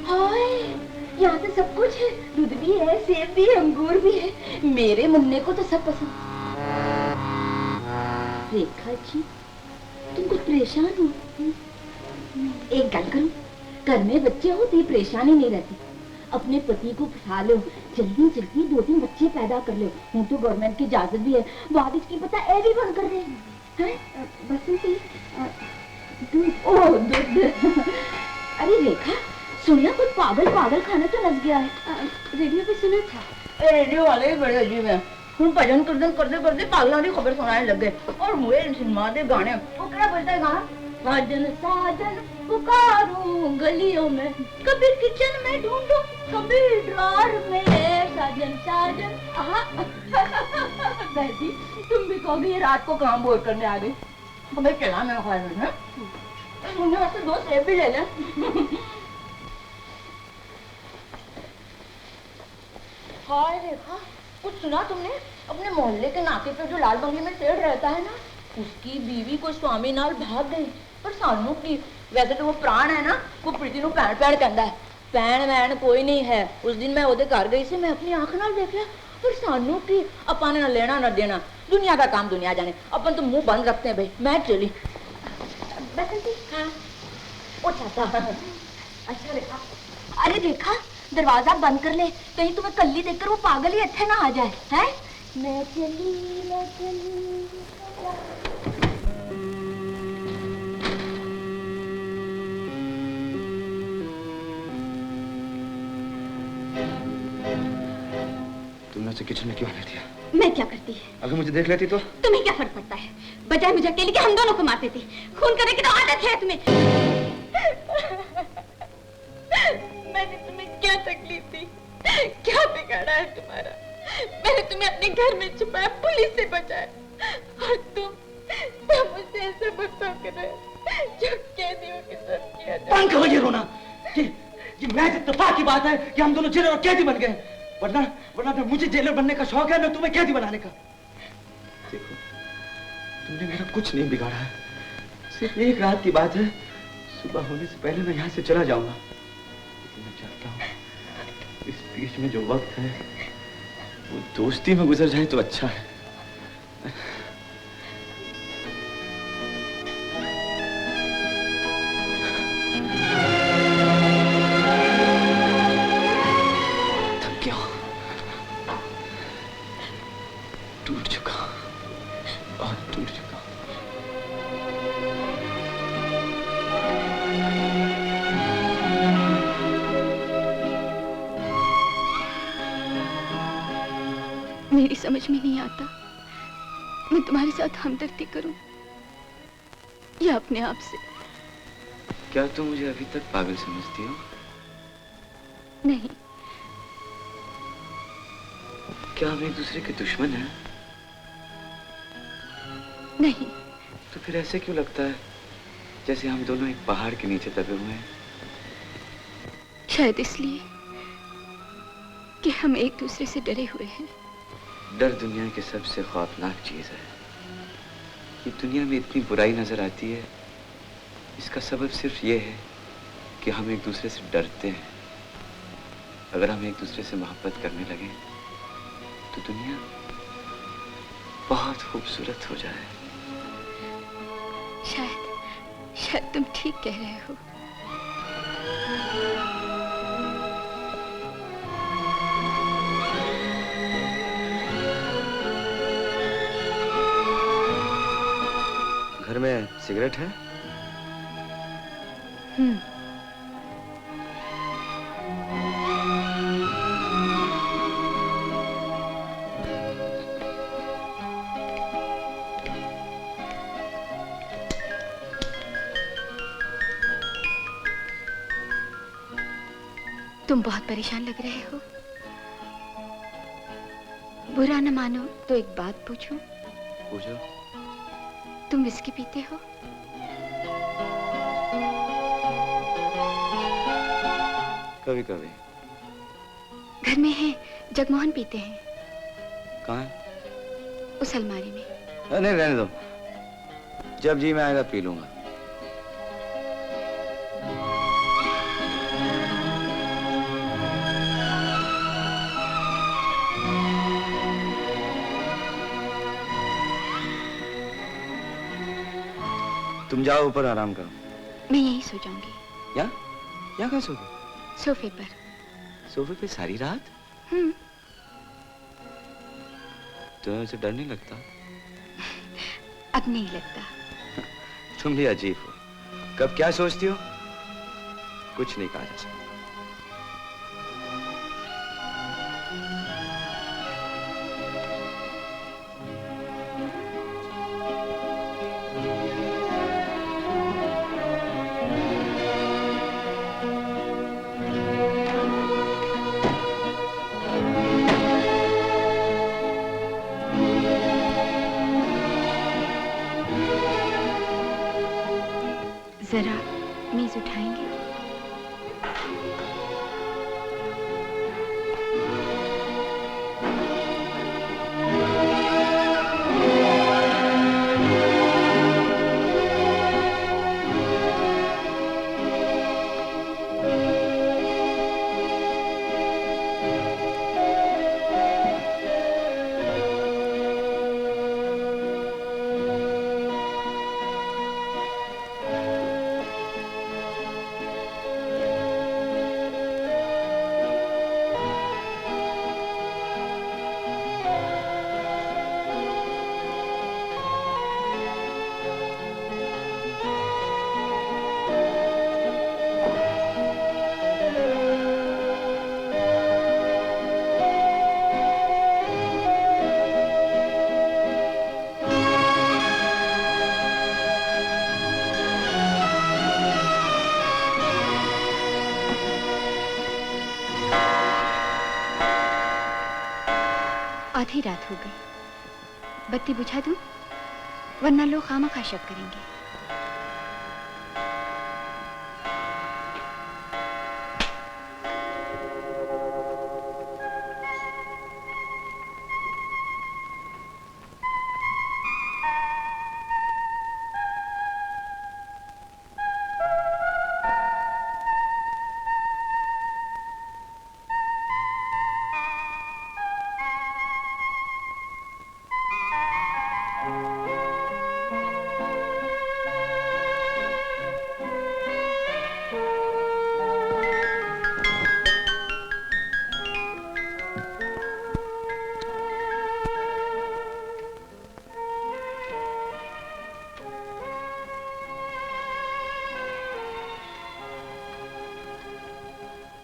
S1: हाय, यहाँ तो सब कुछ है, दूध भी है, सेब भी है, अंगूर भी है। मेरे मुन्ने को तो सब पसंद। रेखा जी, तुम कुछ परेशान हो? एक गल करूं, घर में बच्चे हो तो ये परेशानी नहीं रहती। अपने पति को फंसा लो, जल्दी जल्दी 2-3 बच्चे पैदा कर लो। हूं तो गवर्नमेंट की इजाजत भी है, बाद इसकी पता ए भी बंद कर रहे हैं। बसंती, दूध, ओह दूध। अरे रेखा, सुनिया कुछ पागल खाने तो नस गया है। रेडियो पे सुना था। रेडियो वाले ही बड़े अजीब है। हम भजन कीर्तन करते करते पागलों की खबर सुनाने लगे और हुए सिनेमा के गाने। वो क्या बोलता है गाना? साजन साजन पुकारूं गलियों में, कभी किचन में ढूंढूं, कभी ड्रॉर में, साजन साजन। बैठी, तुम भी कहोगे ये रात को काम बोर करने आ गई। हमें चला मैं ख्याल में मुझे वैसे 2 सेब भी ले लें। हाय रेखा, कुछ सुना तुमने? अपने मोहल्ले के नाके पे जो लाल बंगले में सेठ रहता है ना, उसकी बीवी को स्वामी नाल भाग गई। पर सानू की, वैसे तो वो प्राण है ना, वो प्रीति नू भैन भैन कहता है। भैन वैन कोई नहीं है। उस दिन मैं ओदे घर गई से, मैं अपनी आंख नाल देख लिया। पर सानू की, अपन ने ना लेना ना देना, दुनिया का काम दुनिया जाने, अपन तो मुंह बंद रखते हैं भाई। मैं चली। बसंती, हाँ ओ चाचा। अच्छा रेखा, अरे रेखा दरवाजा बंद कर ले, कहीं तुम्हें कल्ली देखकर वो पागल ही अच्छे ना आ जाए। हैं? मैं चली, मैं चली।
S2: तुमने उसे किचन में क्यों आने दिया?
S1: मैं क्या करती है?
S2: अगर मुझे देख लेती तो?
S1: तुम्हें क्या फर्क पड़ता है? बजाय मुझे अकेले के हम दोनों को मारते थे। खून करने की तो आदत है तुम्हें। मैंने तुम्हें क्या तकलीफ दी? क्या बिगाड़ा है तुम्हारा? मैंने तुम्हें अपने घर में छुपाया, पुलिस से बचाया, और तुम मुझसे ऐसा बर्ताव कर रहे हो जो कैदियों के साथ किया जाए।
S6: बंद करो ये रोना। ये महज इत्तेफाक की बात है कि हम दोनों जेलर और कैदी बन गए। वरना तो मुझे जेलर बनने का शौक है, न तुम्हें कैदी बनाने का।
S2: देखो, तुमने मेरा कुछ नहीं बिगाड़ा है, सिर्फ एक रात की बात है। सुबह होने से पहले मैं यहाँ से चला जाऊंगा, लेकिन मैं चाहता हूँ इस बीच में जो वक्त है वो दोस्ती में गुजर जाए तो अच्छा है। टूट चुका, बहुत टूट चुका।
S1: मेरी समझ में नहीं आता, मैं तुम्हारे साथ हमदर्दी करूं या अपने आप से।
S2: क्या तुम मुझे अभी तक पागल समझती हो?
S1: नहीं।
S2: क्या हम एक दूसरे के दुश्मन हैं?
S1: नहीं।
S2: तो फिर ऐसे क्यों लगता है जैसे हम दोनों एक पहाड़ के नीचे दबे हुए हैं?
S1: शायद इसलिए कि हम एक दूसरे से डरे हुए हैं।
S2: डर दुनिया की सबसे खौफनाक चीज है। ये दुनिया में इतनी बुराई नजर आती है, इसका सबब सिर्फ ये है कि हम एक दूसरे से डरते हैं। अगर हम एक दूसरे से मोहब्बत करने लगे तो दुनिया बहुत खूबसूरत हो जाए।
S1: शायद तुम ठीक कह रहे हो।
S6: घर में सिगरेट है?
S1: तुम बहुत परेशान लग रहे हो। बुरा न मानो तो एक बात पूछूं?
S6: पूछो।
S1: तुम विस्की पीते हो?
S6: कभी कभी।
S1: घर में है, जगमोहन पीते हैं।
S6: कहाँ है?
S1: उस अलमारी में।
S6: नहीं, रहने दो, जब जी में आएगा पी लूंगा। तुम जाओ ऊपर आराम करो।
S1: मैं यहीं सो जाऊंगी।
S6: यहाँ? यहाँ कहाँ सोगे?
S1: सोफे पर।
S6: सोफे पे सारी रात? तुम्हें उसे डर नहीं लगता?
S1: अब नहीं लगता।
S6: तुम भी अजीब हो, कब क्या सोचती हो कुछ नहीं कहा जा सकता।
S1: जरा मेज उठाएंगे? आधी रात हो गई। बत्ती बुझा दूं? वरना लोग खामखा शक करेंगे।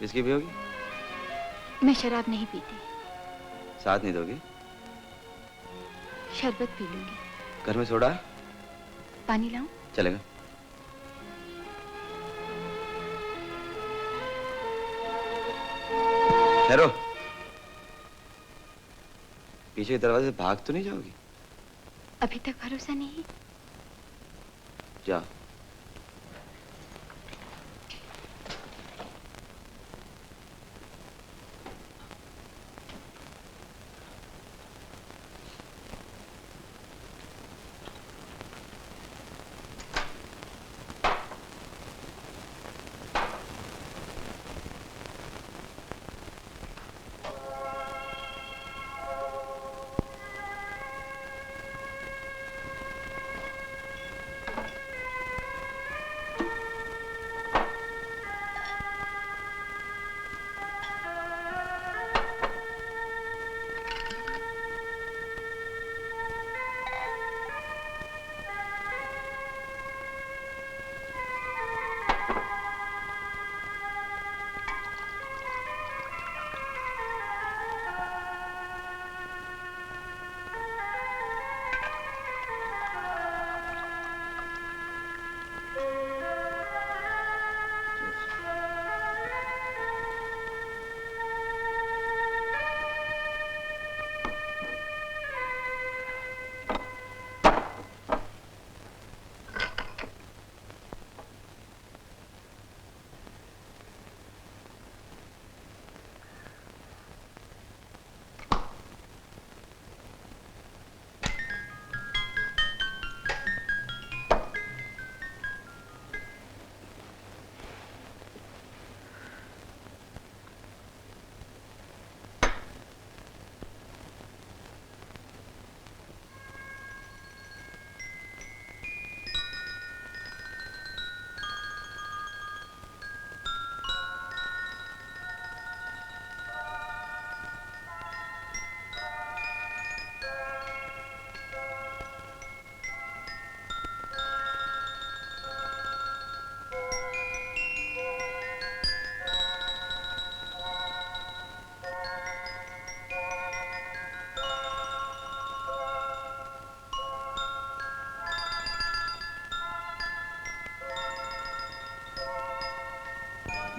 S6: विस्की पियोगी?
S1: मैं शराब नहीं पीती।
S6: साथ नहीं दोगी?
S1: शरबत पी लूंगी।
S6: घर में सोडा?
S1: पानी लाऊं?
S6: चलेगा। ठहरो, पीछे के दरवाजे से भाग तो नहीं जाओगी?
S1: अभी तक भरोसा नहीं।
S6: जाओ।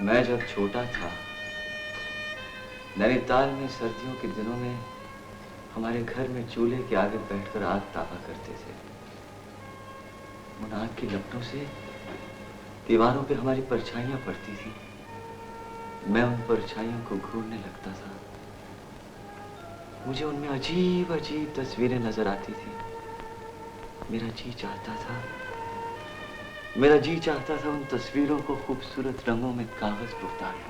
S6: मैं जब छोटा था, नैनीताल में सर्दियों के दिनों में हमारे घर में चूल्हे के आगे बैठकर आग तापा करते थे। उन आग की लपटों से दीवारों पे हमारी परछाइयां पड़ती थी। मैं उन परछाइयों को घूरने लगता था। मुझे उनमें अजीब अजीब तस्वीरें नजर आती थी। मेरा जी चाहता था उन तस्वीरों को खूबसूरत रंगों में कागज पर उतार लूं।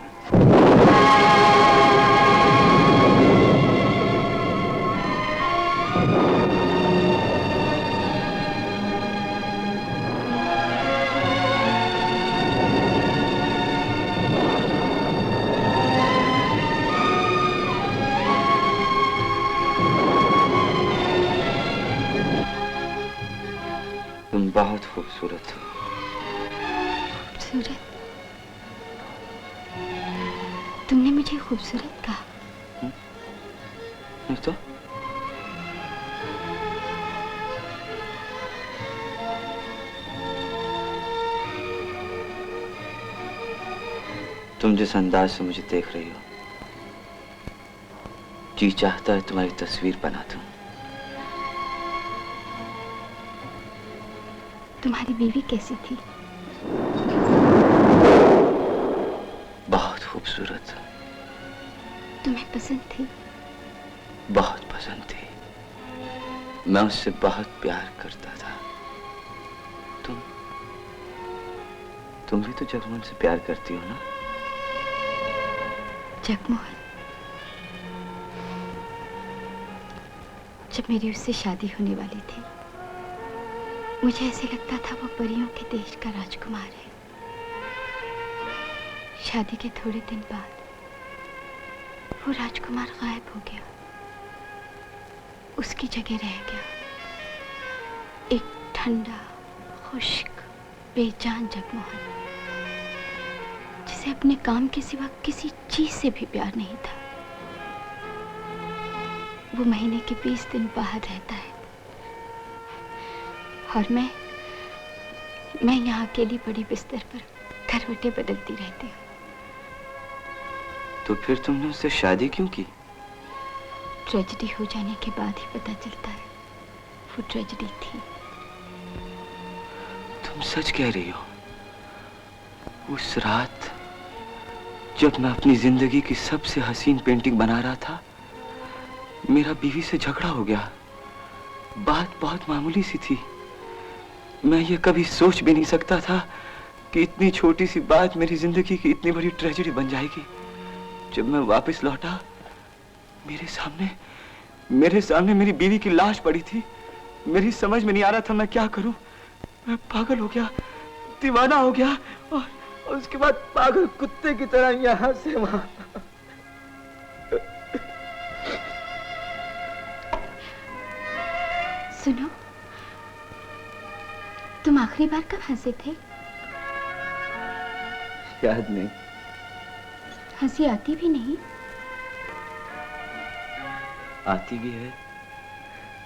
S6: तुम बहुत खूबसूरत हो। खूबसूरत?
S1: तुमने मुझे खूबसूरत कहा?
S6: नहीं तो? तुम जिस अंदाज से मुझे देख रही हो, जी चाहता है तुम्हारी तस्वीर बना दूं।
S1: तुम्हारी बीवी कैसी थी?
S6: बहुत खूबसूरत।
S1: तुम्हें पसंद थी?
S6: बहुत पसंद थी। मैं उससे बहुत प्यार करता था। तुम भी तो जगमोहन से प्यार करती हो ना?
S1: जगमोहन? जब मेरी उससे शादी होने वाली थी, मुझे ऐसे लगता था वो परियों के देश का राजकुमार है। शादी के थोड़े दिन बाद वो राजकुमार गायब हो गया। उसकी जगह रह गया एक ठंडा, खुश्क, बेजान जगमोहन, जिसे अपने काम के सिवा किसी चीज से भी प्यार नहीं था। वो महीने के 20 दिन बाहर रहता है और मैं यहाँ अकेली पड़ी बिस्तर पर करवटें बदलती रहती हूँ।
S6: तो फिर तुमने उससे शादी क्यों की?
S1: ट्रेजेडी हो जाने के बाद ही पता चलता है वो ट्रेजेडी थी।
S6: तुम सच कह रही हो? उस रात जब मैं अपनी जिंदगी की सबसे हसीन पेंटिंग बना रहा था, मेरा बीवी से झगड़ा हो गया। बात बहुत मामूली सी थी। मैं ये कभी सोच भी नहीं सकता था कि इतनी छोटी सी बात मेरी जिंदगी की इतनी बड़ी ट्रेजेडी बन जाएगी। जब मैं वापस लौटा, मेरे सामने मेरी बीवी की लाश पड़ी थी। मेरी समझ में नहीं आ रहा था मैं क्या करूं। मैं पागल हो गया, दीवाना हो गया और उसके बाद पागल कुत्ते की तरह यहां से वहां।
S1: सुनो, तुम आखिरी बार कब हंसे थे?
S6: याद नहीं।
S1: हंसी आती भी नहीं?
S6: आती भी है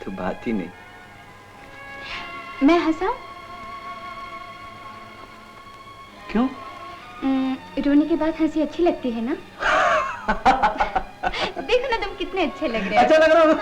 S6: तो बात ही नहीं।
S1: मैं हंसाऊं?
S6: क्यों?
S1: रोने के बाद हंसी अच्छी लगती है ना? देखो ना, तुम कितने अच्छे लग रहे हो।
S6: अच्छा लग रहा हूँ।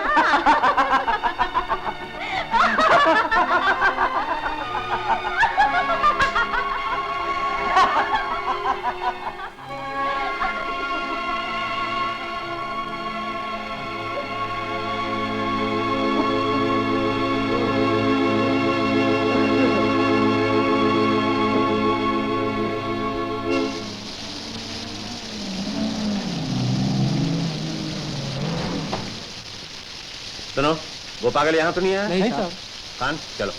S7: सुनो, वो पागल यहाँ तो नहीं आया?
S2: नहीं साहब।
S7: खान, चलो।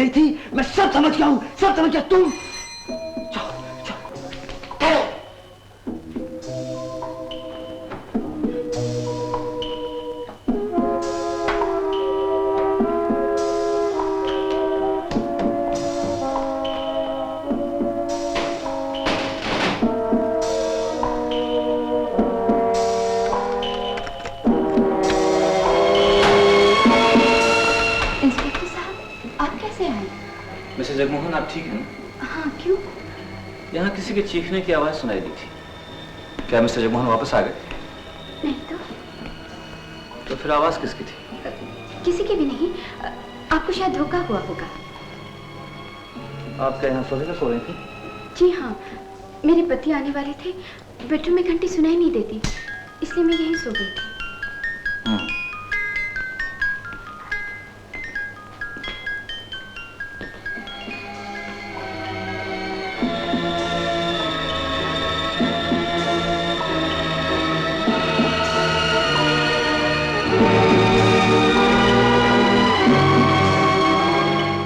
S6: नहीं थी, मैं सब समझ गया हूं, सब समझ गया। तुम
S9: मिसेस जगमोहन, आप ठीक हैं?
S1: हाँ, क्यों?
S9: यहाँ किसी के चीखने की आवाज सुनाई दी थी। क्या मिस्टर जगमोहन वापस आ गए?
S1: नहीं
S9: तो फिर आवाज किसकी थी?
S1: किसी की भी नहीं। आपको शायद धोखा हुआ होगा।
S9: आप क्या यहाँ सोने में सो रही थी?
S1: जी हाँ, मेरे पति आने वाले थे। बेडरूम में घंटी सुनाई नहीं देती, इसलिए मैं यहीं सो गई थी।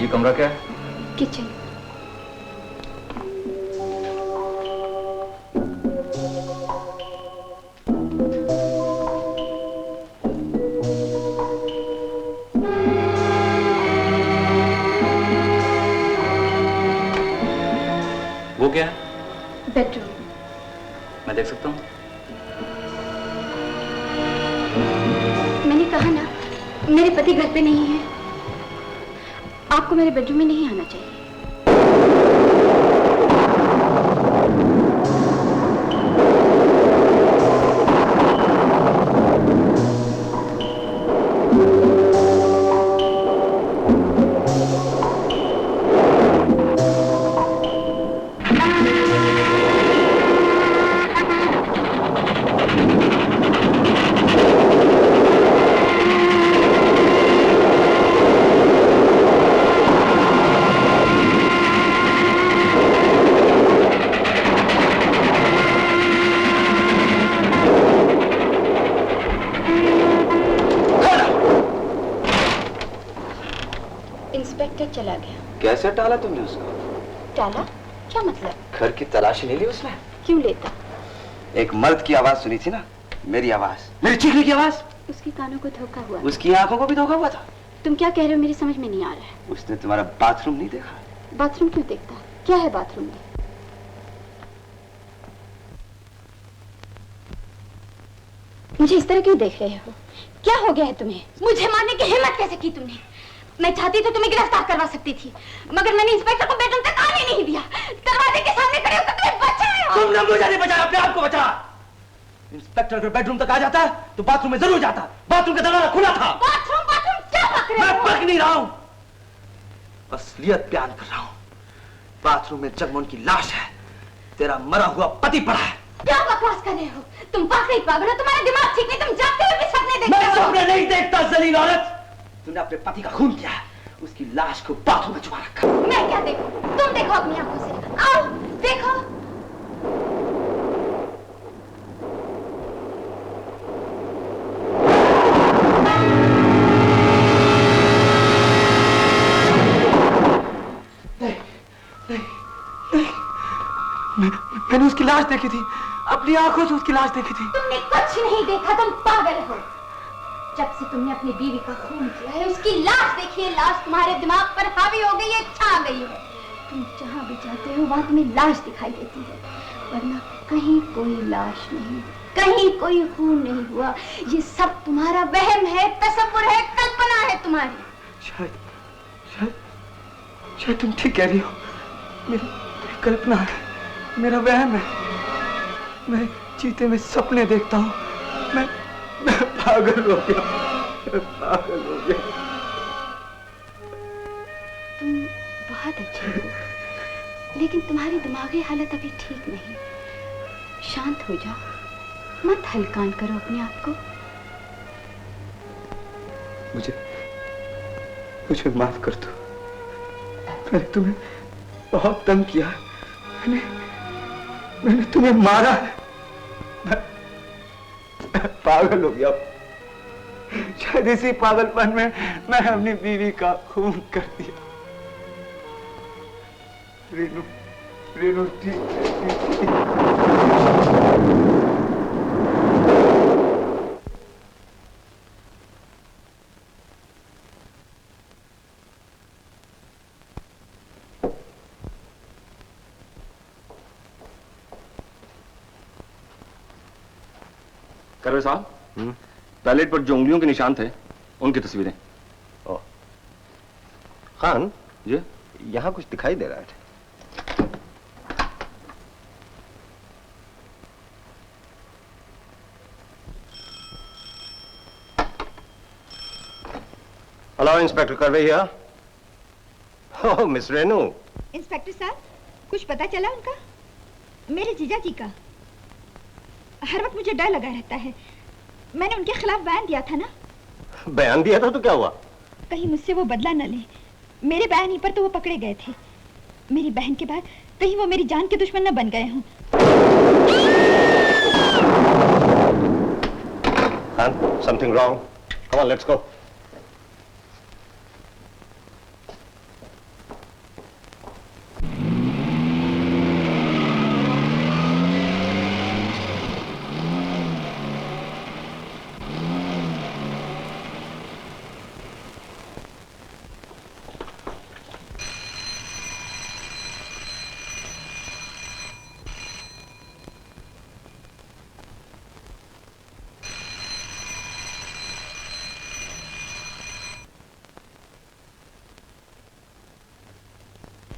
S9: ये कमरा क्या है?
S1: किचन।
S9: वो क्या है?
S1: बेडरूम।
S9: मैं देख सकता हूँ?
S1: मैंने कहा ना, मेरे पति घर पे नहीं है। आपको मेरे बेडरूम में नहीं आना चाहिए। इंस्पेक्टर चला गया।
S6: कैसे टाला तुमने उसको?
S1: टाला? क्या मतलब?
S6: घर की तलाशी नहीं ली उसने?
S1: क्यों लेता?
S6: एक मर्द की आवाज सुनी थी ना, मेरी आवाज, मेरी चीखने की आवाज।
S1: उसके कानों को धोखा हुआ।
S6: उसकी आंखों को भी धोखा हुआ था।
S1: तुम क्या कह रहे हो, मेरी समझ में नहीं आ रहा है।
S6: उसने तुम्हारा बाथरूम नहीं देखा?
S1: बाथरूम क्यों देखता? क्या है बाथरूम में? मुझे इस तरह क्यों देख रहे हो? क्या हो गया है तुम्हें? मुझे मारने की हिम्मत कैसे की तुमने? मैं चाहती तो तुम्हें गिरफ्तार करवा सकती थी, मगर मैंने इंस्पेक्टर को बेडरूम तक आने नहीं दिया। दरवाजे के सामने खड़े होकर तुम्हें बचाया।
S6: तुमने मुझे नहीं बचाया, अपने आप को बचा। इंस्पेक्टर अगर बेडरूम तक आ जाता तो बाथरूम में जरूर जाता। बाथरूम का दरवाजा खुला था।
S1: बाथरूम क्या बक रहे हो?
S6: मैं बक नहीं रहा हूं, असलियत बयान कर रहा हूं। बाथरूम में जगमोहन की लाश है, तेरा मरा हुआ पति पड़ा है।
S1: क्या बकवास कर रहे हो? तुम वाकई पागल हो, तुम्हारा दिमाग ठीक नहीं। तुम जागते हुए भी सपने देखते हो।
S6: मैं सपने नहीं देखता जलील औरत। तूने अपने पति का खून किया है, उसकी लाश को बाथरूम में छुपा रखा।
S1: मैं क्या देखूं? तुम देखो अपनी आंखों से। आओ देखो।
S2: मैंने उसकी लाश देखी थी, अपनी आंखों से उसकी लाश देखी थी।
S1: तुमने कुछ नहीं देखा, तुम पागल हो। जब से तुमने अपनी बीवी का खून किया है, उसकी लाश देखी है। लाश तुम्हारे दिमाग पर हावी हो गई है, छा गई है। तुम जहां भी जाते हो वहां तुम्हें लाश दिखाई देती है, वरना कहीं कोई लाश नहीं, कहीं कोई खून नहीं हुआ। ये सब तुम्हारा वहम है, तसव्वुर है, कल्पना है तुम्हारी।
S2: शायद तुम ठीक कह रही हो। मेरी कल्पना है, मेरा वहम है। मैं चीते में सपने देखता हूँ। मैं पागल हो गया, पागल हो गया।
S1: तुम बहुत अच्छे हो, लेकिन तुम्हारी दिमागी हालत अभी ठीक नहीं। शांत हो जाओ, मत हलकान करो अपने आप को।
S2: मुझे माफ कर दो। मैंने तुम्हें बहुत तंग किया। मैंने तुम्हें मारा है। मैं पागल हो गया। शायद इसी पागलपन में मैं अपनी बीवी का खून कर दिया। रेनू, रेनू ठीक।
S3: करवे साहब, पैलेट पर जो उंगलियों के निशान थे उनकी तस्वीरें।
S5: खान
S3: जी,
S5: यहाँ कुछ दिखाई दे रहा है। हेलो इंस्पेक्टर करवे here. Oh miss Renu.
S1: Inspector साहब, कुछ पता चला उनका? मेरे जीजा जी का। हर वक्त मुझे डर लगा रहता है। मैंने उनके खिलाफ बयान दिया था ना।
S5: बयान दिया था तो क्या हुआ?
S1: कहीं मुझसे वो बदला न ले। मेरे बयान ही पर तो वो पकड़े गए थे। मेरी बहन के बाद कहीं वो मेरी जान के दुश्मन न बन गए हों।
S5: Khan, something wrong. Come on, let's go.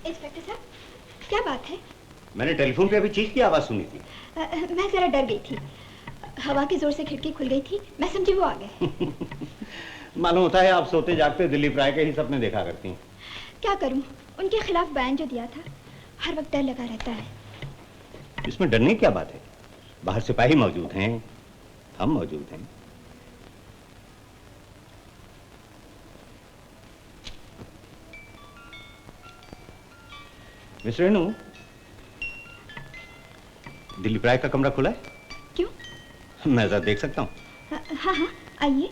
S1: Inspector साहब, क्या बात है?
S7: मैंने टेलीफोन पे अभी चीख की आवाज सुनी थी।
S1: मैं जरा डर गई थी। हवा के जोर से खिड़की खुल गई थी। मैं समझी वो आ गए।
S7: मालूम होता है आप सोते जागते दिलीप राय के ही सपने देखा करती हैं।
S1: क्या करूं? उनके खिलाफ बयान जो दिया था, हर वक्त डर लगा रहता है।
S7: इसमें डरने की क्या बात है? बाहर सिपाही मौजूद हैं, हम मौजूद हैं। मिस रेनू, दिलीप राय का कमरा खुला है?
S1: क्यों?
S7: मैं जरा देख सकता हूँ?
S1: हाँ हाँ, आइए।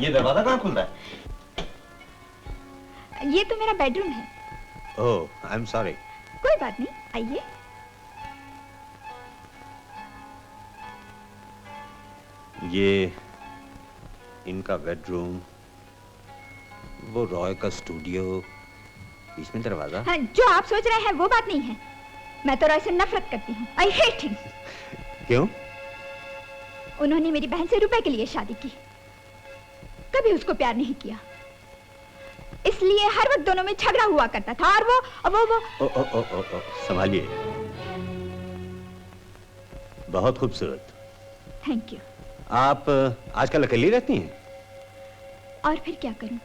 S7: ये दरवाजा कहाँ खुल रहा है?
S1: ये तो मेरा बेडरूम है।
S7: ओह, आई एम सॉरी।
S1: कोई बात नहीं, आइए।
S7: ये इनका बेडरूम, वो रॉय का स्टूडियो, बीच में दरवाजा।
S1: हाँ, जो आप सोच रहे हैं वो बात नहीं है। मैं तो रॉय से नफरत करती हूँ। I hate him.
S7: क्यों?
S1: उन्होंने मेरी बहन से रुपए के लिए शादी की, कभी उसको प्यार नहीं किया, इसलिए हर वक्त दोनों में झगड़ा हुआ करता था। और वो
S7: संभालिए। बहुत खूबसूरत।
S1: Thank you.
S7: आप आजकल अकेली रहती हैं?
S1: और फिर क्या करूं?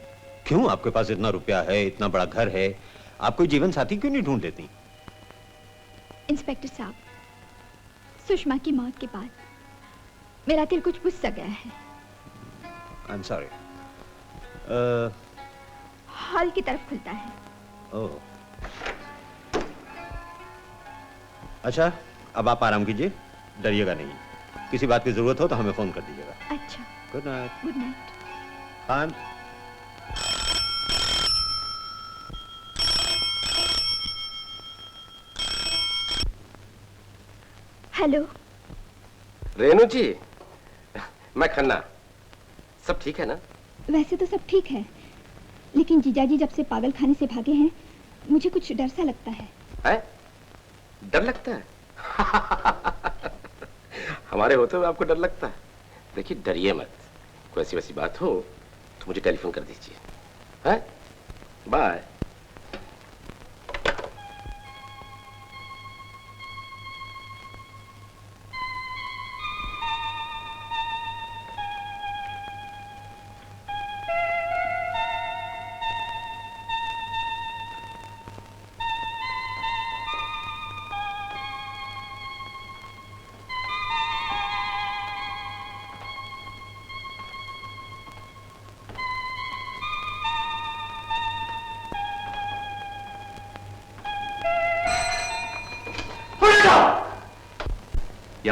S7: क्यों? आपके पास इतना रुपया है, इतना बड़ा घर है, आप कोई जीवन साथी क्यों नहीं ढूंढ लेती?
S1: इंस्पेक्टर साहब, सुषमा की मौत के बाद मेरा दिल कुछ बुझ सा गया है।
S7: I am sorry.
S1: हॉल की तरफ खुलता है।
S7: ओह, अच्छा, अब आप आराम कीजिए, डरिएगा नहीं। किसी बात की जरूरत हो तो हमें फोन कर दीजिएगा।
S1: अच्छा,
S7: good night.
S1: Good night.
S7: Khan,
S1: hello.
S5: Renu ji, मैं खन्ना। सब ठीक है ना?
S1: वैसे तो सब ठीक है, लेकिन जीजाजी जब से पागल खाने से भागे हैं, मुझे कुछ डर सा लगता है।
S5: हैं? डर लगता है? हमारे होते हुए आपको डर लगता है? देखिए, डरिए मत। कोई ऐसी वैसी बात हो तो मुझे टेलीफोन कर दीजिए। हैं? बाय।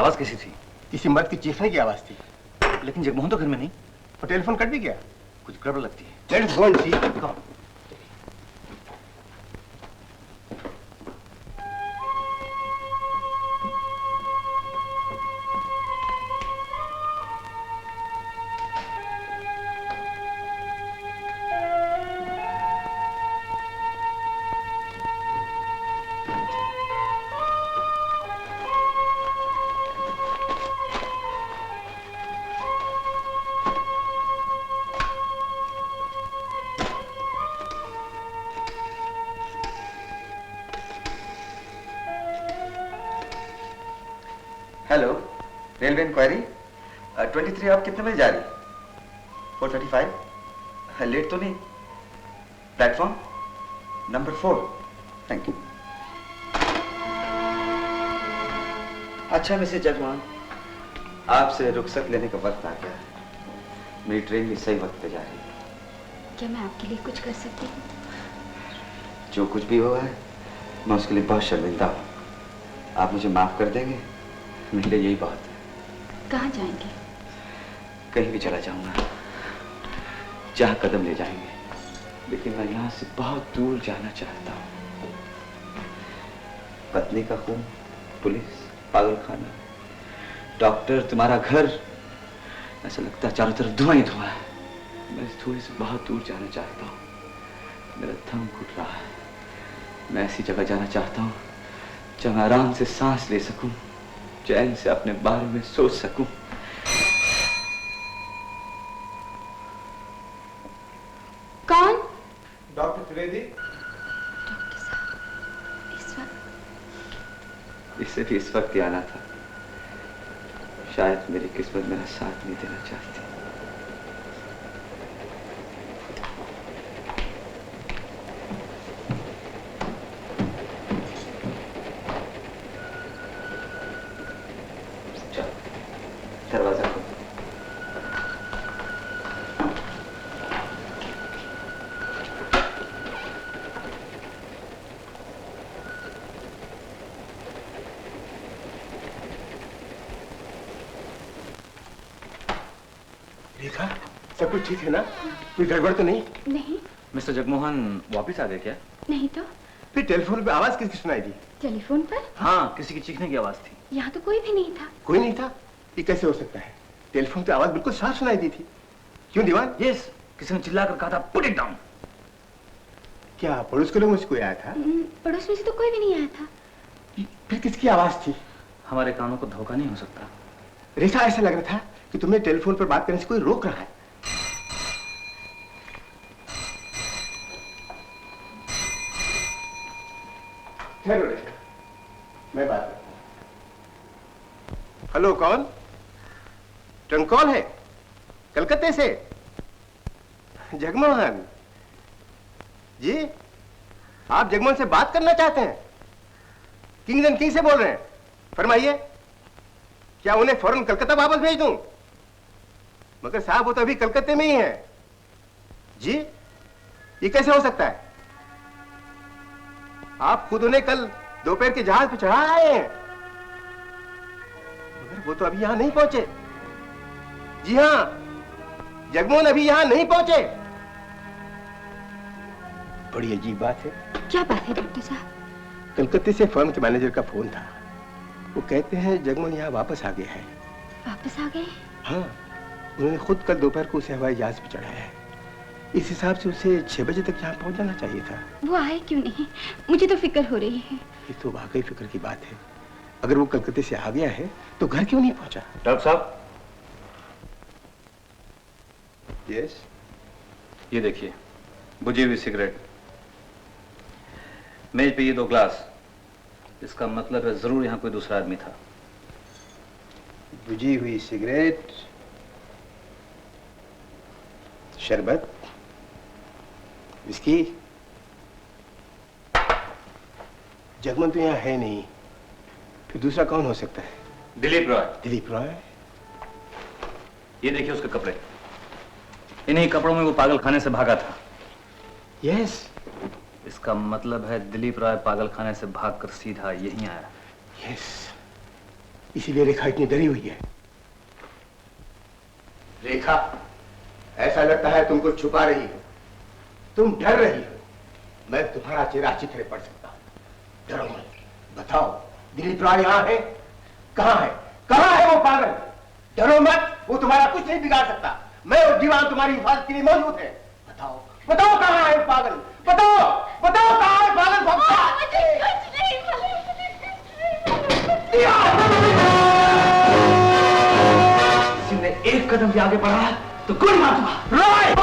S6: आवाज कैसी थी?
S5: किसी मर्द की चीखने की आवाज थी।
S6: लेकिन जगमोहन तो घर में नहीं।
S5: और टेलीफोन कट भी गया।
S6: कुछ गड़बड़ लगती है।
S5: Let's go and see.
S10: Hello, railway enquiry. 23 आप कितने बजे जा रही? 4:35। लेट तो नहीं? Platform number 4। Thank you. अच्छा मिसेस जगमोहन, आपसे रुखसत लेने का वक्त आ गया। मेरी ट्रेन भी सही वक्त पे जा रही है।
S1: क्या मैं आपके लिए कुछ कर सकती हूँ?
S10: जो कुछ भी हुआ है मैं उसके लिए बहुत शर्मिंदा हूँ। आप मुझे माफ कर देंगे? मेरे लिए यही बहुत है।
S1: कहाँ जाएंगे?
S10: कहीं भी चला जाऊंगा, जहाँ कदम ले जाएंगे, लेकिन मैं यहाँ से बहुत दूर जाना चाहता हूँ। पत्नी का खून, पुलिस, पागलखाना, डॉक्टर, तुम्हारा घर, ऐसा लगता है चारों तरफ धुआं ही धुआं है। मैं इस धुएं से बहुत दूर जाना चाहता हूँ। मेरा दम घुट रहा है। मैं ऐसी जगह जाना चाहता हूँ जहाँ आराम से सांस ले सकूं, चैन से अपने बारे में सोच सकूं।
S1: कौन?
S5: डॉक्टर त्रिवेदी।
S1: डॉक्टर साहब, इस वक्त?
S10: इससे भी इस वक्त ही आना था। शायद मेरी किस्मत मेरा साथ नहीं देना चाहती। दरवाजा खोलो।
S5: रेखा, सब कुछ ठीक है ना? कोई गड़बड़ तो नहीं?
S1: नहीं।
S6: मिस्टर जगमोहन वापस आ गए क्या?
S1: नहीं तो।
S5: फिर टेलीफोन पे आवाज किसकी सुनाई दी?
S1: टेलीफोन पर?
S6: हाँ, किसी की चीखने की आवाज थी।
S1: यहाँ तो कोई भी नहीं था।
S5: कोई नहीं था? ये कैसे हो सकता है? टेलीफोन पे आवाज बिल्कुल साफ सुनाई दी थी। क्यों दीवान?
S6: यस, किसी ने चिल्लाकर कहा था पुट इट डाउन।
S5: क्या पड़ोस के लोग मुझसे कोई आया था?
S1: पड़ोस में से तो कोई भी नहीं आया था।
S5: फिर किसकी आवाज थी?
S6: हमारे कानों को धोखा नहीं हो सकता।
S5: रेखा, ऐसा लग रहा था कि तुम्हें टेलीफोन पर बात करने से कोई रोक रहा है। ठहरो रेखा, मैं बात करता हूं। हेलो, कौन? ट्रंक कॉल है? कलकत्ते से? जगमोहन जी, आप जगमोहन से बात करना चाहते हैं? किंग एंड किंग से बोल रहे हैं? फरमाइए, क्या उन्हें फौरन कलकत्ता वापस भेज दूं? मगर साहब वो तो अभी कलकत्ते में ही है। जी, ये कैसे हो सकता है? आप खुद उन्हें कल दोपहर के जहाज पे चढ़ा आए हैं, मगर वो तो अभी यहां नहीं पहुंचे। जी हां, जगमोहन अभी यहां नहीं पहुंचे। बड़ी अजीब बात है।
S1: क्या बात है डॉक्टर साहब?
S5: कलकत्ते से फर्म के मैनेजर का फोन था। वो कहते हैं जगमोहन यहाँ वापस आ गया है।
S1: वापस आ गए?
S5: हाँ, उन्होंने खुद कल दोपहर को उसे हवाई जहाज पे चढ़ाया है। इस हिसाब से उसे 6 बजे तक यहाँ पहुंच जाना चाहिए था।
S1: वो आए क्यों नहीं? मुझे तो फिक्र हो रही है।
S5: ये तो वाकई फिक्र की बात है। अगर वो कलकत्ते से आ गया है तो घर क्यों नहीं पहुंचा?
S6: डॉक्टर साहब।
S5: यस।
S6: ये देखिए, बुझी हुई सिगरेट, मेज पे ये 2 ग्लास। इसका मतलब है जरूर यहाँ कोई दूसरा आदमी था।
S5: बुझी हुई सिगरेट, शरबत, विस्की। जगमोहन तो यहाँ है नहीं, फिर दूसरा कौन हो सकता है?
S6: दिलीप रॉय।
S5: दिलीप रॉय?
S6: ये देखिए उसके कपड़े। इन्हीं कपड़ों में वो पागल खाने से भागा था।
S5: यस।
S6: इसका मतलब है दिलीप रॉय पागल खाने से भागकर सीधा यहीं आया।
S5: यस। इसीलिए रेखा इतनी डरी हुई है। रेखा, ऐसा लगता है तुम कुछ छुपा रही हो, तुम डर रही हो। मैं तुम्हारा चेहरा अच्छी तरह पढ़ सकता हूं। डरो मत, बताओ दिलीप राय यहाँ है? कहाँ है? कहाँ है वो पागल? डरो मत, वो तुम्हारा कुछ नहीं बिगाड़ सकता। मैं और दीवान तुम्हारी हिफाजत के लिए मौजूद है। बताओ बताओ कहाँ है पागल? बताओ बताओ कहाँ है पागल?
S6: किसी ने एक कदम भी आगे बढ़ा तो गोली मार दूंगा। राय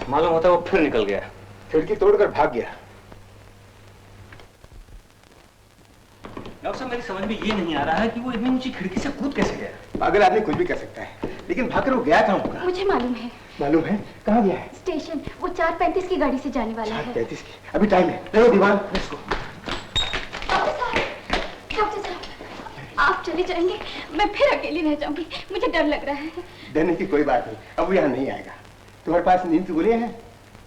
S9: मालूम होता है वो फिर निकल गया,
S5: खिड़की तोड़कर भाग गया।
S9: डॉक्टर साहब, मेरी समझ में ये नहीं आ रहा है कि वो इतनी ऊंची खिड़की से कूद कैसे गया।
S5: पागल आदमी कुछ भी कर सकता है, लेकिन भागकर वो गया कहाँ होगा?
S1: मुझे मालूम है।
S5: मालूम है? कहाँ गया है?
S1: स्टेशन, वो 4:35 की गाड़ी से जाने वाला है।
S5: 4:35 की? अभी टाइम है। चलो दीवान, लेट्स गो।
S1: डॉक्टर साहब, आप चले जाएंगे, मैं फिर अकेली रह जाऊंगी। मुझे डर लग रहा है।
S5: डरने की कोई बात नहीं, अब वो यहाँ नहीं आएगा। तुम्हारे पास नींद की गोलियां हैं,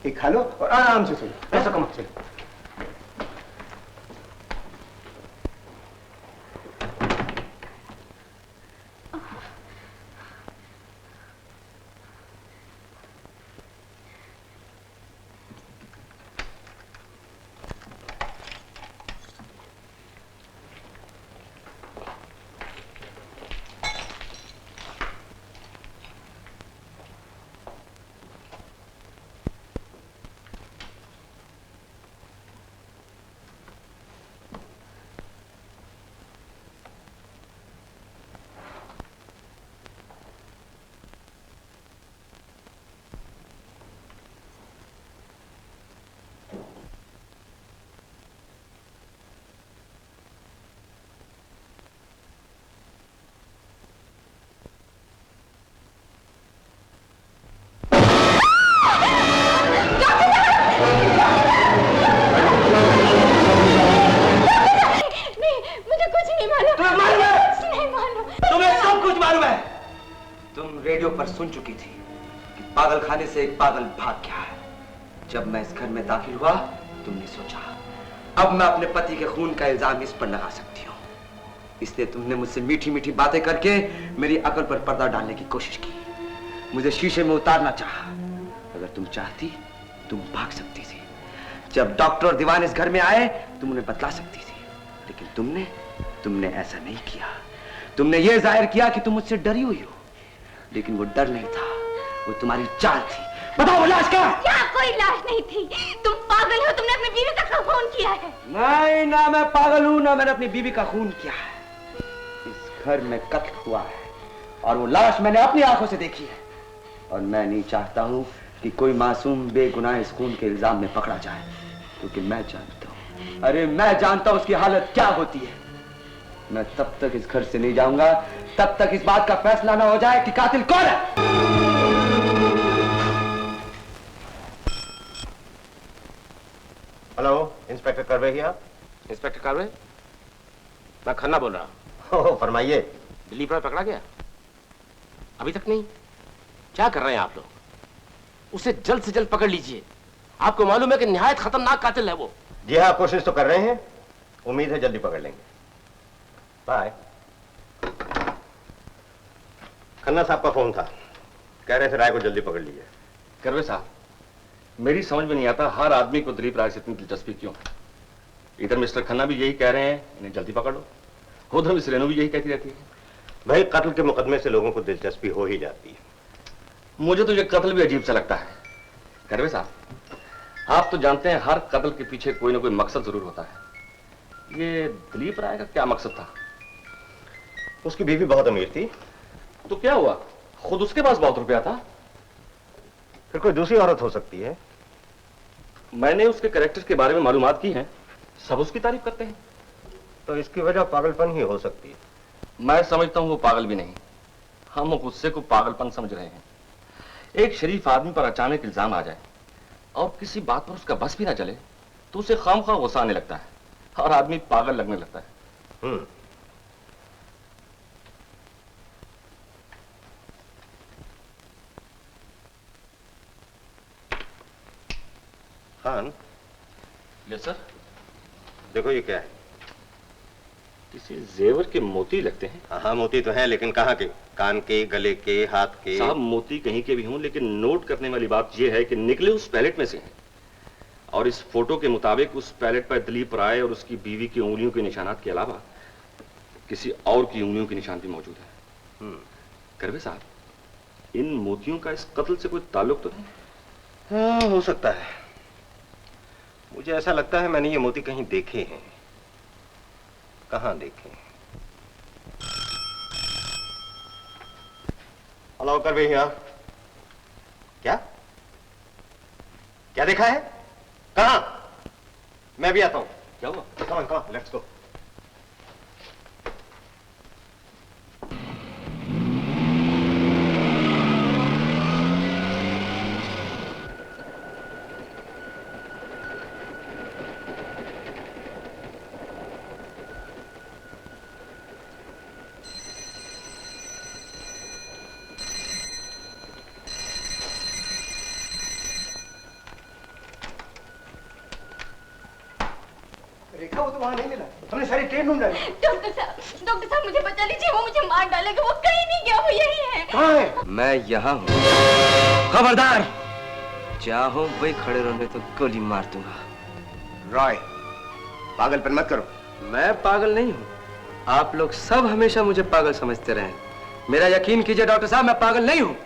S5: एक खा लो और आराम से सो लो। ऐसा कम चलो।
S6: रेडियो पर सुन चुकी थी कि पागल खाने से एक पागल भाग गया है। जब मैं इस घर में दाखिल हुआ, तुमने सोचा अब मैं अपने पति के खून का इल्जाम इस पर लगा सकती हूँ, इसलिए तुमने मुझसे मीठी मीठी बातें करके मेरी अकल पर पर्दा डालने की कोशिश की, मुझे शीशे में उतारना चाहा। अगर तुम चाहती तुम भाग सकती थी। जब डॉक्टर और दीवान इस घर में आए तुम उन्हें बतला सकती थी, लेकिन तुमने ऐसा नहीं किया। तुमने ये जाहिर किया कि तुम मुझसे डरी हुई हो, लेकिन वो डर नहीं था, वो तुम्हारी चाल थी। बताओ वो लाश कहाँ?
S1: क्या कोई लाश नहीं थी। तुम पागल हो, तुमने अपनी बीवी का खून किया है।
S6: नहीं, ना मैं पागल हूं, ना मैंने अपनी बीवी का खून किया है। इस घर में कत्ल हुआ है और वो लाश मैंने अपनी आंखों से देखी है, और मैं नहीं चाहता हूं कि कोई मासूम बेगुनाह इस खून के इल्जाम में पकड़ा जाए, क्योंकि मैं जानता हूं, अरे मैं जानता हूं उसकी हालत क्या होती है। मैं तब तक इस घर से नहीं जाऊंगा तब तक इस बात का फैसला ना हो जाए कि कातिल कौन है।
S5: हेलो, इंस्पेक्टर करवे ही आप?
S3: इंस्पेक्टर करवे, मैं खन्ना बोल रहा हूँ।
S5: फरमाइए।
S3: दिलीप राय पकड़ा गया? अभी तक नहीं। क्या कर रहे हैं आप लोग? उसे जल्द से जल्द पकड़ लीजिए। आपको मालूम है कि निहायत खतरनाक कातिल है वो।
S5: जी हाँ, कोशिश तो कर रहे हैं, उम्मीद है जल्दी पकड़ लेंगे। बाय। खन्ना साहब का फोन था, कह रहे थे राय को जल्दी पकड़ लीजिए।
S9: करवे साहब, मेरी समझ में नहीं आता हर आदमी को दिलीप राय से इतनी दिलचस्पी क्यों है। इधर मिस्टर खन्ना भी यही कह रहे हैं इन्हें जल्दी पकड़ लो, उधर मिस रेनू भी यही कहती रहती है।
S5: भाई, कत्ल के मुकदमे से लोगों को दिलचस्पी हो ही जाती है।
S9: मुझे तो ये कत्ल भी अजीब सा लगता है। करवे साहब, आप तो जानते हैं हर कत्ल के पीछे कोई ना कोई मकसद जरूर होता है। ये दिलीप राय का क्या मकसद था?
S5: उसकी बीवी बहुत अमीर थी।
S9: तो क्या हुआ, खुद उसके पास बहुत रुपया था।
S5: फिर कोई दूसरी औरत हो सकती है।
S9: मैंने उसके कैरेक्टर के बारे में मालूमात की हैं, सब उसकी तारीफ करते हैं।
S5: तो इसकी वजह पागलपन ही हो सकती है।
S9: मैं समझता हूं वो पागल भी नहीं, हम गुस्से को पागलपन समझ रहे हैं। एक शरीफ आदमी पर अचानक इल्जाम आ जाए और किसी बात पर उसका बस भी ना चले तो उसे खामखा गुस्सा आने लगता है। और आदमी पागल लगने लगता है।
S7: खान।
S9: Yes sir.
S7: देखो ये क्या है?
S9: किसी जेवर के मोती लगते हैं।
S7: हाँ मोती तो हैं, लेकिन कहाँ के? कान के, गले के, हाथ के?
S9: साहब मोती कहीं के भी हों, लेकिन नोट करने वाली बात यह है कि निकले उस पैलेट में से हैं। और इस फोटो के मुताबिक उस पैलेट पर दिलीप राय और उसकी बीवी की उंगलियों के निशानात के अलावा किसी और की उंगलियों के निशान भी मौजूद है। करवे साहब, इन मोतियों का इस कत्ल से कोई ताल्लुक तो नहीं?
S7: हाँ हो सकता है। मुझे ऐसा लगता है मैंने ये मोती कहीं देखे हैं। कहाँ देखे? हेलो करवे हियर। क्या क्या देखा है? कहाँ? मैं भी आता हूं।
S9: क्या हुआ?
S7: Come on come, let's go.
S2: रेखा वो तो वहां नहीं मिला। हमने सारी ट्रेन ढूंढ डाली।
S1: डॉक्टर साहब मुझे बचा लीजिए, वो मुझे मार डालेगा। वो कहीं नहीं गया, वो यही है।
S2: कहाँ है?
S6: मैं यहाँ हूँ। खबरदार, चाहो वही खड़े रहने तो गोली मार दूंगा।
S5: रॉय, पागलपन मत करो।
S6: मैं पागल नहीं हूँ। आप लोग सब हमेशा मुझे पागल समझते रहे। मेरा यकीन कीजिए डॉक्टर साहब, मैं पागल नहीं हूँ,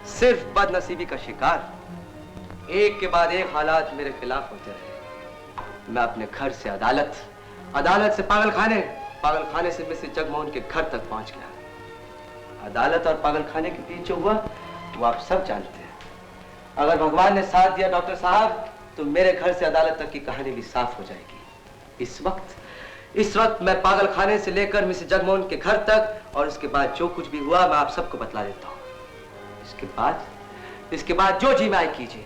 S6: सिर्फ बदनसीबी का शिकार। एक के बाद एक हालात मेरे खिलाफ होते रहे। मैं अपने घर से अदालत, अदालत से पागल खाने से मिसेस जगमोहन के घर तक पहुंच गया। अदालत और पागल खाने के बीच जो हुआ वो आप सब जानते हैं। अगर भगवान ने साथ दिया डॉक्टर साहब, तो मेरे घर से अदालत तक की कहानी भी साफ हो जाएगी। इस वक्त मैं पागल खाने से लेकर मिसेस जगमोहन के घर तक और इसके बाद जो कुछ भी हुआ मैं आप सबको बतला देता हूँ। इसके बाद जो जी में आई कीजिए,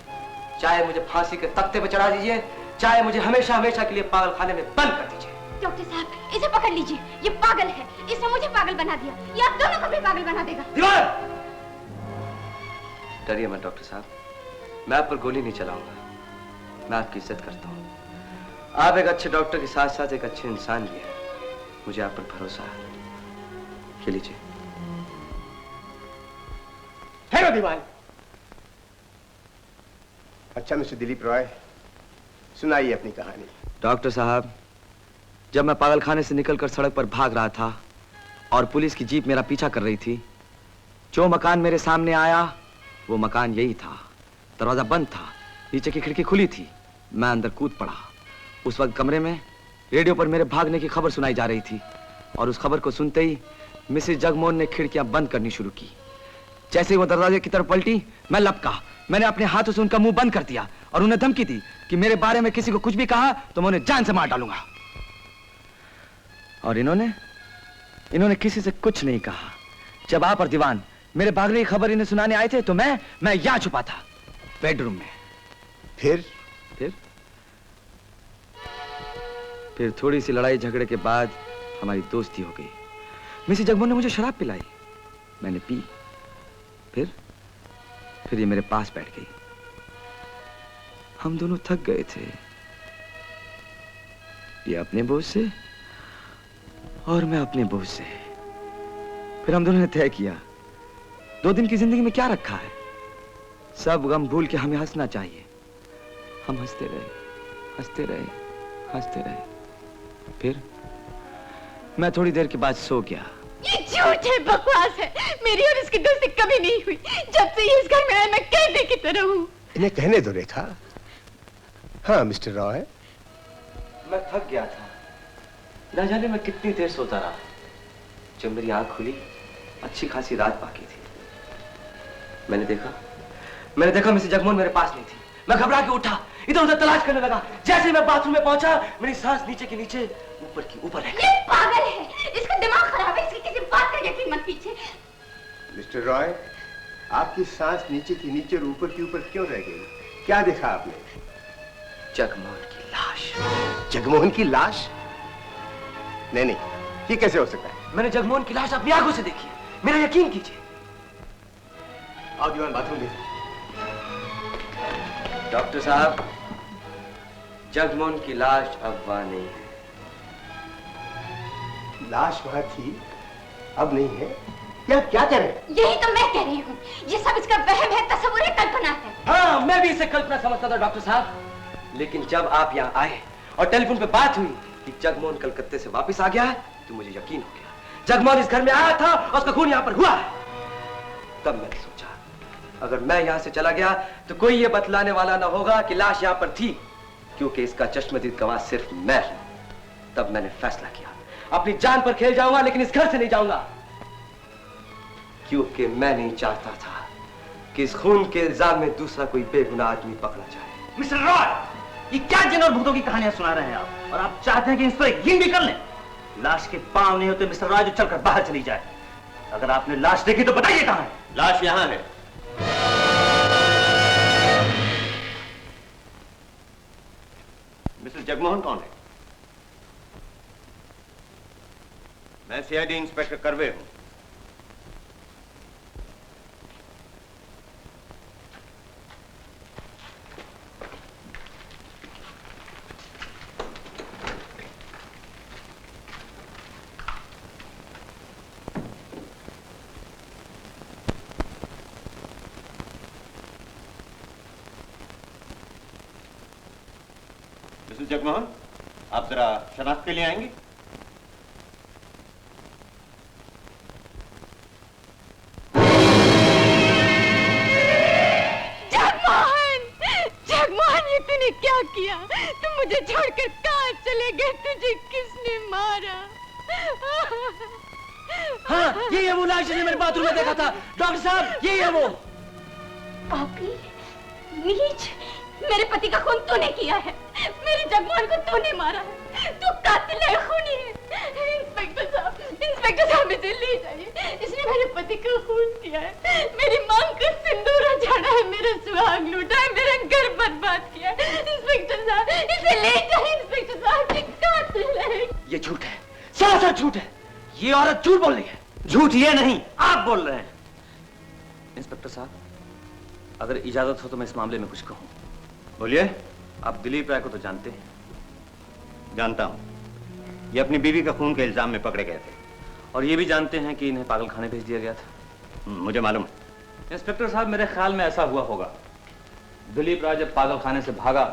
S6: चाहे मुझे फांसी के तख्ते पर चढ़ा दीजिए, चाहे मुझे हमेशा हमेशा के लिए पागल खाने में बंद कर दीजिए।
S1: डॉक्टर साहब, इसे पकड़ लीजिए, ये पागल है। इसने मुझे पागल बना दिया, ये आप दोनों को भी पागल बना देगा।
S6: दीवार! डरिए मत डॉक्टर साहब, मैं आप पर गोली नहीं चलाऊंगा। मैं आपकी इज्जत करता हूँ। आप एक अच्छे डॉक्टर के साथ साथ एक अच्छे इंसान भी हैं। मुझे आप पर भरोसा है। ये लीजिए।
S5: ठहरो दीवान। अच्छा मिस्टर दिलीप रॉय, सुनाइए अपनी कहानी।
S6: डॉक्टर साहब, जब मैं पागलखाने से निकलकर सड़क पर भाग रहा था और पुलिस की जीप मेरा पीछा कर रही थी, जो मकान मेरे सामने आया वो मकान यही था। दरवाजा बंद था, नीचे की खिड़की खुली थी। मैं अंदर कूद पड़ा। उस वक्त कमरे में रेडियो पर मेरे भागने की खबर सुनाई जा रही थी और उस खबर को सुनते ही मिसेस जगमोहन ने खिड़कियां बंद करनी शुरू की। जैसे ही वो दरवाजे की तरफ पलटी, मैं लपका। मैंने अपने हाथों से उनका मुंह बंद कर दिया और उन्हें धमकी दी कि मेरे बारे में किसी को कुछ भी कहा तो मैं उन्हें जान से मार डालूंगा। और इन्होंने किसी से कुछ नहीं कहा। जब आप और दीवान मेरे भागने की खबर इन्हें सुनाने आए थे तो मैं यहाँ छुपा था, बेडरूम में। फिर थोड़ी सी लड़ाई झगड़े के बाद हमारी दोस्ती हो गई। मिसेस जगमोहन ने मुझे शराब पिलाई, मैंने पी। फिर ये मेरे पास बैठ गई। हम दोनों थक गए थे, ये अपने बोझ से और मैं अपने बोझ से। फिर हम दोनों ने तय किया, 2 दिन की जिंदगी में क्या रखा है, सब गम भूल के हमें हंसना चाहिए। हम हंसते रहे। फिर मैं थोड़ी देर के बाद सो गया।
S1: ये झूठ है, बकवास है। मेरी और इसकी दोस्ती कभी नहीं हुई। जब से ये इस घर में आया, मैं कैदे की तरह हूँ।
S5: इन्हें कहने दो रेखा। हाँ मिस्टर रॉय,
S6: मैं थक गया था। न जाने मैं कितनी देर सोता रहा। जब मेरी आंख खुली, अच्छी खासी रात बाकी थी। मैंने देखा मिसेस जगमोहन मेरे पास नहीं थी। मैं घबरा के उठा, इधर उधर तलाश करने लगा। जैसे मैं बाथरूम में पहुंचा, मेरी सांस नीचे के नीचे, ऊपर की ऊपर रह गई।
S1: ये पागल है, इसका दिमाग खराब है। इसकी किसी बात का यकीन मत कीजिए।
S5: मिस्टर रॉय, आपकी सांस नीचे की नीचे और ऊपर की ऊपर क्यों रह गई? क्या देखा आपने?
S6: जगमोहन की लाश।
S5: जगमोहन की लाश? नहीं नहीं, ये कैसे हो सकता है?
S6: मैंने जगमोहन की लाश अपनी आंखों से देखी है, मेरा यकीन कीजिए।
S5: आओ दीवान, बाथरूम दे।
S6: डॉक्टर साहब, जगमोहन की लाश अब वहां नहीं है।
S5: लाश वहां थी, अब नहीं है? क्या क्या कह रहे हैं?
S1: यही तो मैं कह रही हूँ, ये सब इसका वहम है, तस्वुर है, कल्पना है।
S6: हाँ, मैं भी इसे कल्पना समझता था डॉक्टर साहब, लेकिन जब आप यहाँ आए और टेलीफोन पे बात हुई कि जगमोहन कलकत्ते से वापस आ गया है, तो मुझे यकीन हो गया जगमोहन इस घर में आया था और उसका खून यहाँ पर हुआ है। तब मैंने सोचा अगर मैं यहाँ से चला गया तो कोई ये बतलाने वाला ना होगा कि लाश यहाँ पर थी, क्योंकि इसका चश्मदीद गवाह सिर्फ मैं हूं। तब मैंने फैसला किया अपनी जान पर खेल जाऊंगा, लेकिन इस घर से नहीं जाऊंगा, क्योंकि मैं नहीं चाहता था कि इस खून के इल्जाम में दूसरा कोई बेगुनाह आदमी पकड़ा जाए।
S10: मिस्टर रॉय, ये क्या जिन और भूतों की कहानियां सुना रहे हैं आप? और आप चाहते हैं कि इस पर यकीन भी कर लें? लाश के पांव नहीं होते मिस्टर रॉय जो चलकर बाहर चली जाए। अगर आपने लाश देखी तो बताइए कहां है?
S7: लाश यहां है। मिस्टर जगमोहन कौन है? मैं सीआईडी इंस्पेक्टर करवे हूं। मिस्टर जगमोहन, आप जरा शनाख्त के लिए आएंगे?
S1: जगमोहन, ये तूने क्या किया? तुम मुझे छोड़कर कहाँ चले गए? तुझे किसने मारा?
S6: हाँ, ये है वो लाश जिसे मैंने बाथरूम में देखा था। डॉक्टर साहब, ये है वो।
S1: पापी, नीच, मेरे पति का खून तूने किया है, मेरे जगमोहन को तूने मारा है, तू कातिल है, खूनी है। इंस्पेक्टर साहब इसे ले जाइए, इसने मेरे पति का खून किया है, मेरी मांग का सिंदूर झाड़ा है, मेरा सुहाग लूटा है, मेरा घर बर्बाद किया है। इंस्पेक्टर साहब, इसे ले जाइए। इंस्पेक्टर साहब, ये कातिल है।
S6: ये झूठ है, सरासर झूठ है। ये औरत झूठ बोल रही है।
S10: झूठ ये नहीं, आप बोल रहे हैं।
S6: इंस्पेक्टर साहब, अगर इजाजत हो तो मैं इस मामले में कुछ कहूं।
S7: बोलिए।
S6: आप दिलीप राय को तो जानते हैं?
S7: जानता हूं, ये अपनी बीवी का खून के इल्जाम में पकड़े गए थे।
S6: और ये भी जानते हैं कि इन्हें पागलखाने भेज दिया गया था?
S7: मुझे मालूम है।
S6: इंस्पेक्टर साहब, मेरे ख्याल में ऐसा हुआ होगा। दिलीप राय जब पागलखाने से भागा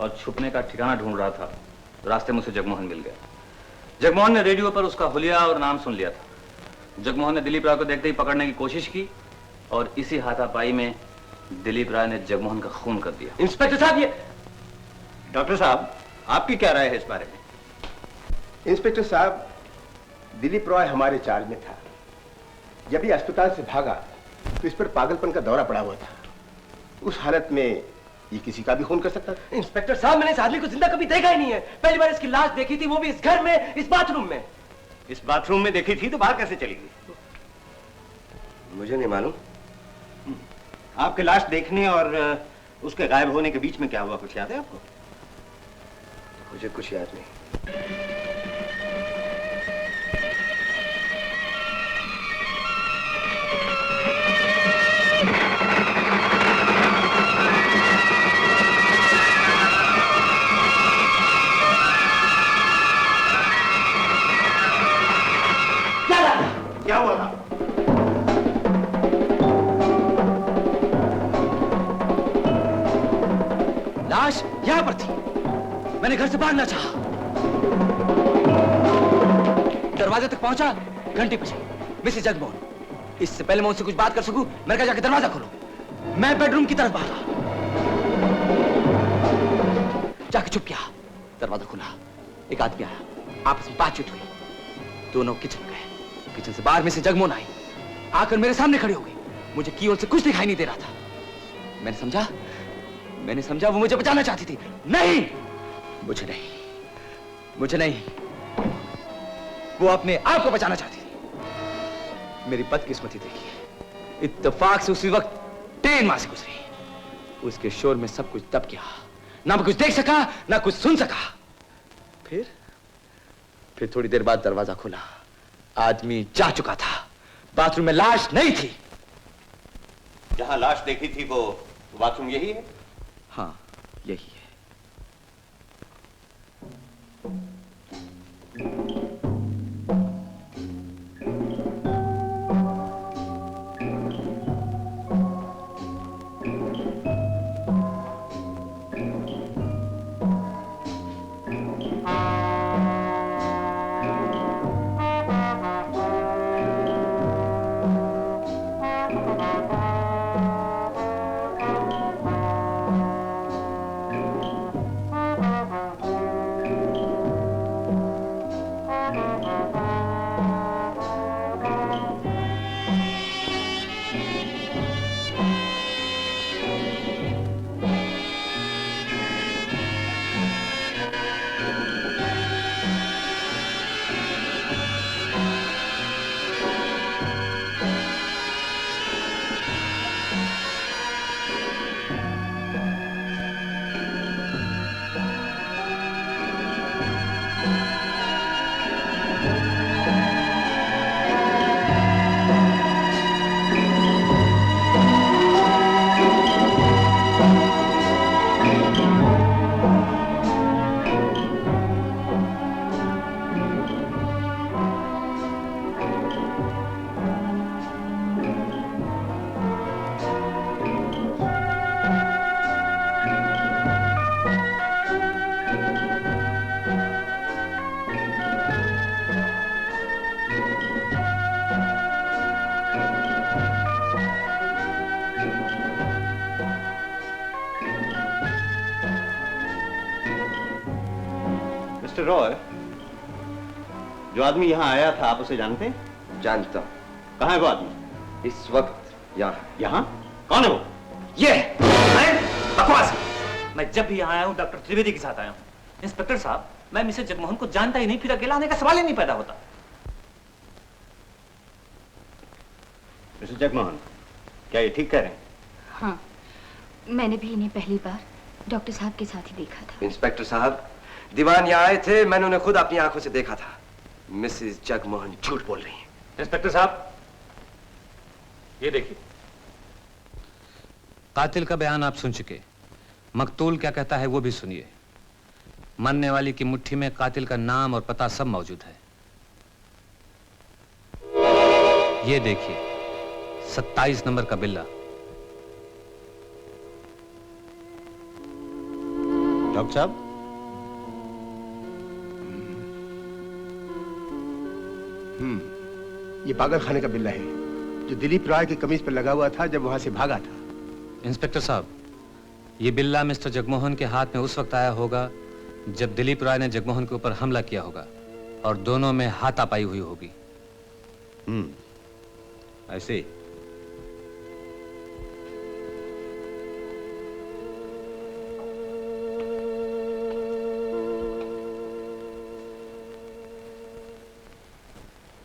S6: और छुपने का ठिकाना ढूंढ रहा था, तो रास्ते में उसे जगमोहन मिल गया। जगमोहन ने रेडियो पर उसका हुलिया और नाम सुन लिया था। जगमोहन ने दिलीप राय को देखते ही पकड़ने की कोशिश की और इसी हाथापाई में दिलीप राय ने जगमोहन का खून कर दिया।
S7: इंस्पेक्टर साहब, ये डॉक्टर साहब, आपकी क्या राय है इस बारे में?
S5: इंस्पेक्टर साहब, दिलीप रॉय हमारे चार्ज में था। जब ये अस्पताल से भागा तो इस पर पागलपन का दौरा पड़ा हुआ था। उस हालत में ये किसी का भी खून कर सकता था।
S6: इंस्पेक्टर साहब, मैंने इस आदमी को जिंदा कभी देखा ही नहीं है। पहली बार इसकी लाश देखी थी, वो भी इस घर में, इस बाथरूम में।
S7: इस बाथरूम में देखी थी तो बाहर कैसे चली गई?
S5: मुझे नहीं मालूम।
S7: आपके लाश देखने और उसके गायब होने के बीच में क्या हुआ, कुछ याद है आपको?
S5: मुझे कुछ याद नहीं।
S7: क्या हुआ था?
S6: लाश यहां पर थी। मैंने घर से भागना चाहा, दरवाजे तक पहुंचा, घंटी बजी। मिसेस जगमोहन, इससे पहले मैं उनसे कुछ बात कर सकूं, मैंने कहा जाके दरवाजा खोलो। मैं बेडरूम की तरफ भागा, जाके चुप किया। दरवाजा खुला, एक आदमी आया, आपस में बातचीत हुई। दोनों किचन गए। किचन से बाहर मिसेस जगमोहन आई, आकर मेरे सामने खड़ी हो गई। मुझे की ओर से कुछ दिखाई नहीं दे रहा था। मैंने समझा वो मुझे बचाना चाहती थी। नहीं, मुझे नहीं, वो अपने आप को बचाना चाहती थी। मेरी बदकिस्मती देखिए, इत्तेफाक से उसी वक्त 3 माह से गुजरी। उसके शोर में सब कुछ दब गया, ना मैं कुछ देख सका, ना कुछ सुन सका।
S10: फिर थोड़ी देर बाद दरवाजा खुला, आदमी जा चुका था, बाथरूम में लाश नहीं थी।
S7: जहां लाश देखी थी वो बाथरूम यही है?
S10: हाँ, यही है।
S7: मिस्टर रॉय, जो आदमी यहाँ आया था आप उसे जानते हैं?
S11: जानता हूँ।
S7: कहाँ है वो आदमी?
S11: इस वक्त यहाँ।
S7: यहाँ? कौन है वो?
S6: ये बकवास। मैं जब भी यहाँ आया हूँ डॉक्टर त्रिवेदी के साथ आया हूँ। इंस्पेक्टर साहब, मैं मिसेस जगमोहन को जानता ही नहीं, फिर अकेला आने का सवाल ही नहीं पैदा होता।
S7: मिसेस जगमोहन, क्या ये ठीक कह रहे हैं?
S1: हाँ, मैंने भी इन्हें पहली बार डॉक्टर साहब के साथ ही देखा था।
S11: इंस्पेक्टर साहब, दीवान यहाँ आए थे, मैंने उन्हें खुद अपनी आंखों से देखा था। मिसेस जगमोहन झूठ बोल रही हैं।
S6: इंस्पेक्टर साहब, ये देखिए।
S12: कातिल का बयान आप सुन चुके, मकतूल क्या कहता है वो भी सुनिए। मरने वाली की मुट्ठी में कातिल का नाम और पता सब मौजूद है। ये देखिए, 27 नंबर का बिल्ला।
S7: डॉक्टर साहब,
S5: ये पागल खाने का बिल्ला है जो दिलीप राय की कमीज पर लगा हुआ था जब वहां से भागा था।
S12: इंस्पेक्टर साहब, ये बिल्ला मिस्टर जगमोहन के हाथ में उस वक्त आया होगा जब दिलीप राय ने जगमोहन के ऊपर हमला किया होगा और दोनों में हाथापाई हुई होगी।
S7: ऐसे।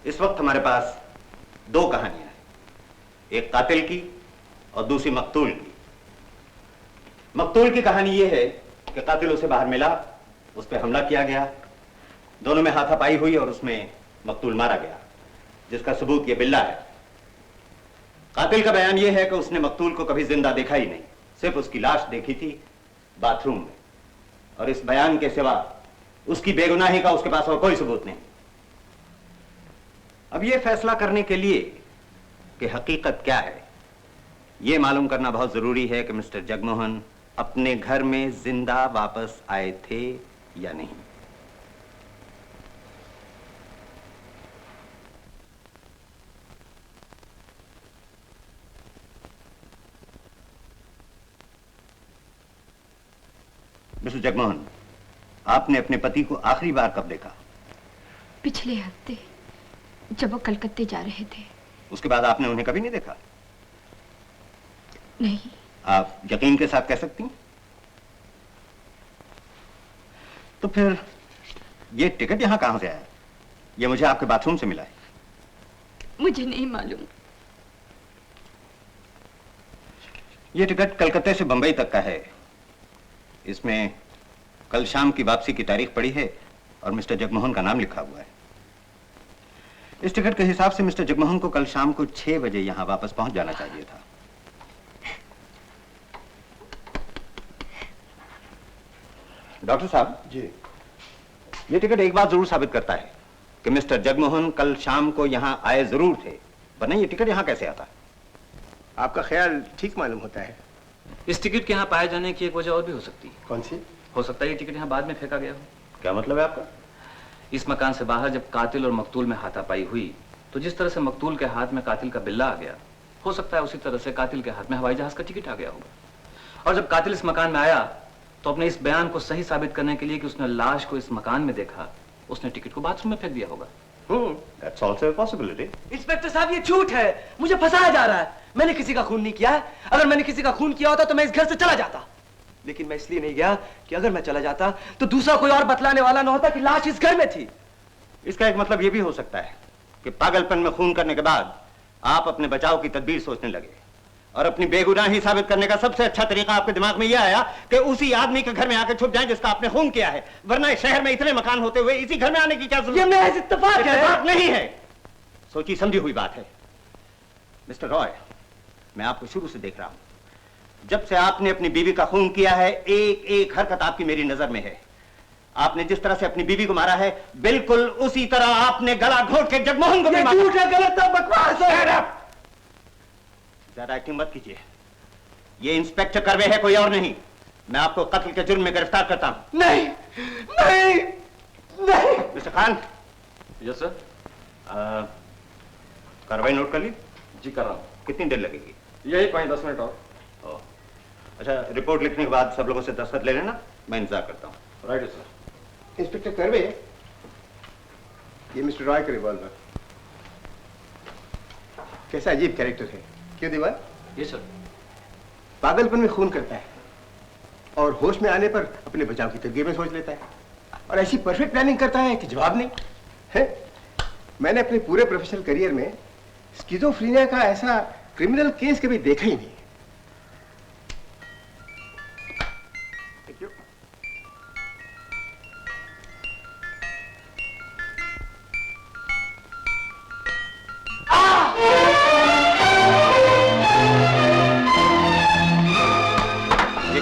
S7: इस वक्त हमारे पास दो कहानियां हैं, एक कातिल की और दूसरी मकतूल की। मकतूल की कहानी यह है कि कातिल उसे बाहर मिला, उस पर हमला किया गया, दोनों में हाथापाई हुई और उसमें मकतूल मारा गया, जिसका सबूत यह बिल्ला है। कातिल का बयान यह है कि उसने मकतूल को कभी जिंदा देखा ही नहीं, सिर्फ उसकी लाश देखी थी बाथरूम में, और इस बयान के सिवा उसकी बेगुनाही का उसके पास और कोई सबूत नहीं। अब यह फैसला करने के लिए कि हकीकत क्या है, यह मालूम करना बहुत जरूरी है कि मिस्टर जगमोहन अपने घर में जिंदा वापस आए थे या नहीं। मिस्टर जगमोहन, आपने अपने पति को आखिरी बार कब देखा?
S1: पिछले हफ्ते, जब वो कलकत्ते जा रहे थे।
S7: उसके बाद आपने उन्हें कभी नहीं देखा?
S1: नहीं।
S7: आप यकीन के साथ कह सकती हैं? तो फिर ये टिकट यहां कहां से आया? ये मुझे आपके बाथरूम से मिला है।
S1: मुझे नहीं मालूम।
S7: ये टिकट कलकत्ते से बंबई तक का है। इसमें कल शाम की वापसी की तारीख पड़ी है और मिस्टर जगमोहन का नाम लिखा हुआ है। इस टिकट के हिसाब से मिस्टर जगमोहन को कल शाम को 6 बजे यहां वापस पहुंच जाना चाहिए था। डॉक्टर साहब
S5: जी,
S7: ये टिकट एक बात जरूर साबित करता है कि मिस्टर जगमोहन कल शाम को यहां आए जरूर थे, वरना ये टिकट यहां कैसे आता?
S5: आपका ख्याल ठीक मालूम होता है।
S6: इस टिकट के यहाँ पाए जाने की एक वजह और भी हो सकती है।
S5: कौन सी?
S6: हो सकता है ये टिकट यहाँ बाद में फेंका गया हो।
S7: क्या मतलब है आपका?
S6: इस मकान से बाहर जब कातिल और मकतूल में हाथापाई हुई तो जिस तरह से मकतूल के हाथ में कातिल का बिल्ला आ गया, हो सकता है उसी तरह से कातिल के हाथ में हवाई जहाज का टिकट आ गया होगा। और जब कातिल इस मकान में आया तो अपने इस बयान को सही साबित करने के लिए कि उसने लाश को इस मकान में देखा, उसने टिकट को बाथरूम में फेंक दिया होगा।
S7: That's also a possibility.
S11: Inspector साहब, ये झूठ है, मुझे फंसाया जा रहा है। मैंने किसी का खून नहीं किया है। अगर मैंने किसी का खून किया होता तो मैं इस घर से चला जाता, लेकिन मैं इसलिए नहीं गया कि अगर मैं चला जाता तो दूसरा कोई और बतलाने वाला ना होता कि लाश इस घर में थी।
S7: इसका एक मतलब यह भी हो सकता है कि पागलपन में खून करने के बाद आप अपने बचाव की तदबीर सोचने लगे और अपनी बेगुनाही साबित करने का सबसे अच्छा तरीका आपके दिमाग में यह आया कि उसी आदमी के घर में आकर छुप जाएं जिसका आपने खून किया है, वरना इस शहर में इतने मकान होते हुए इसी घर में आने की क्या जरूरत?
S11: ये महज इत्तेफाक है।
S7: इत्तेफाक नहीं है, सोची समझी हुई बात है। मिस्टर रॉय, मैं आपको शुरू से देख रहा हूं। जब से आपने अपनी बीवी का खून किया है, एक एक हरकत आपकी मेरी नजर में है। आपने जिस तरह से अपनी बीवी को मारा है, बिल्कुल उसी तरह आपने गला घोट के जगमोहन को भी मारा।
S11: झूठ है, गलत है, बकवास है।
S7: ज्यादा एक्टिंग मत कीजिए। ये इंस्पेक्टर करवे है, कोई और नहीं। मैं आपको कत्ल के जुर्म में गिरफ्तार करता हूं।
S11: नहीं, नहीं, नहीं।
S7: मिस्टर खान।
S9: Yes sir.
S7: कार्रवाई नोट कर ली?
S9: जी कर रहा हूं।
S7: कितनी देर लगेगी?
S9: यही 5-10 मिनट और।
S7: अच्छा, रिपोर्ट लिखने के बाद सब लोगों से दस्तखत ले लेना, मैं इंतजार करता हूं।
S9: Right sir.
S5: इंस्पेक्टर करवे, ये मिस्टर रॉय का रिवॉल्वर। कैसा अजीब कैरेक्टर है, क्यों दीवार?
S6: ये सर।
S5: पागलपन में खून करता है और होश में आने पर अपने बचाव की तदबीर में सोच लेता है, और ऐसी परफेक्ट प्लानिंग करता है कि जवाब नहीं है। मैंने अपने पूरे प्रोफेशनल करियर में स्किज़ोफ्रेनिया का ऐसा क्रिमिनल केस कभी देखा ही नहीं।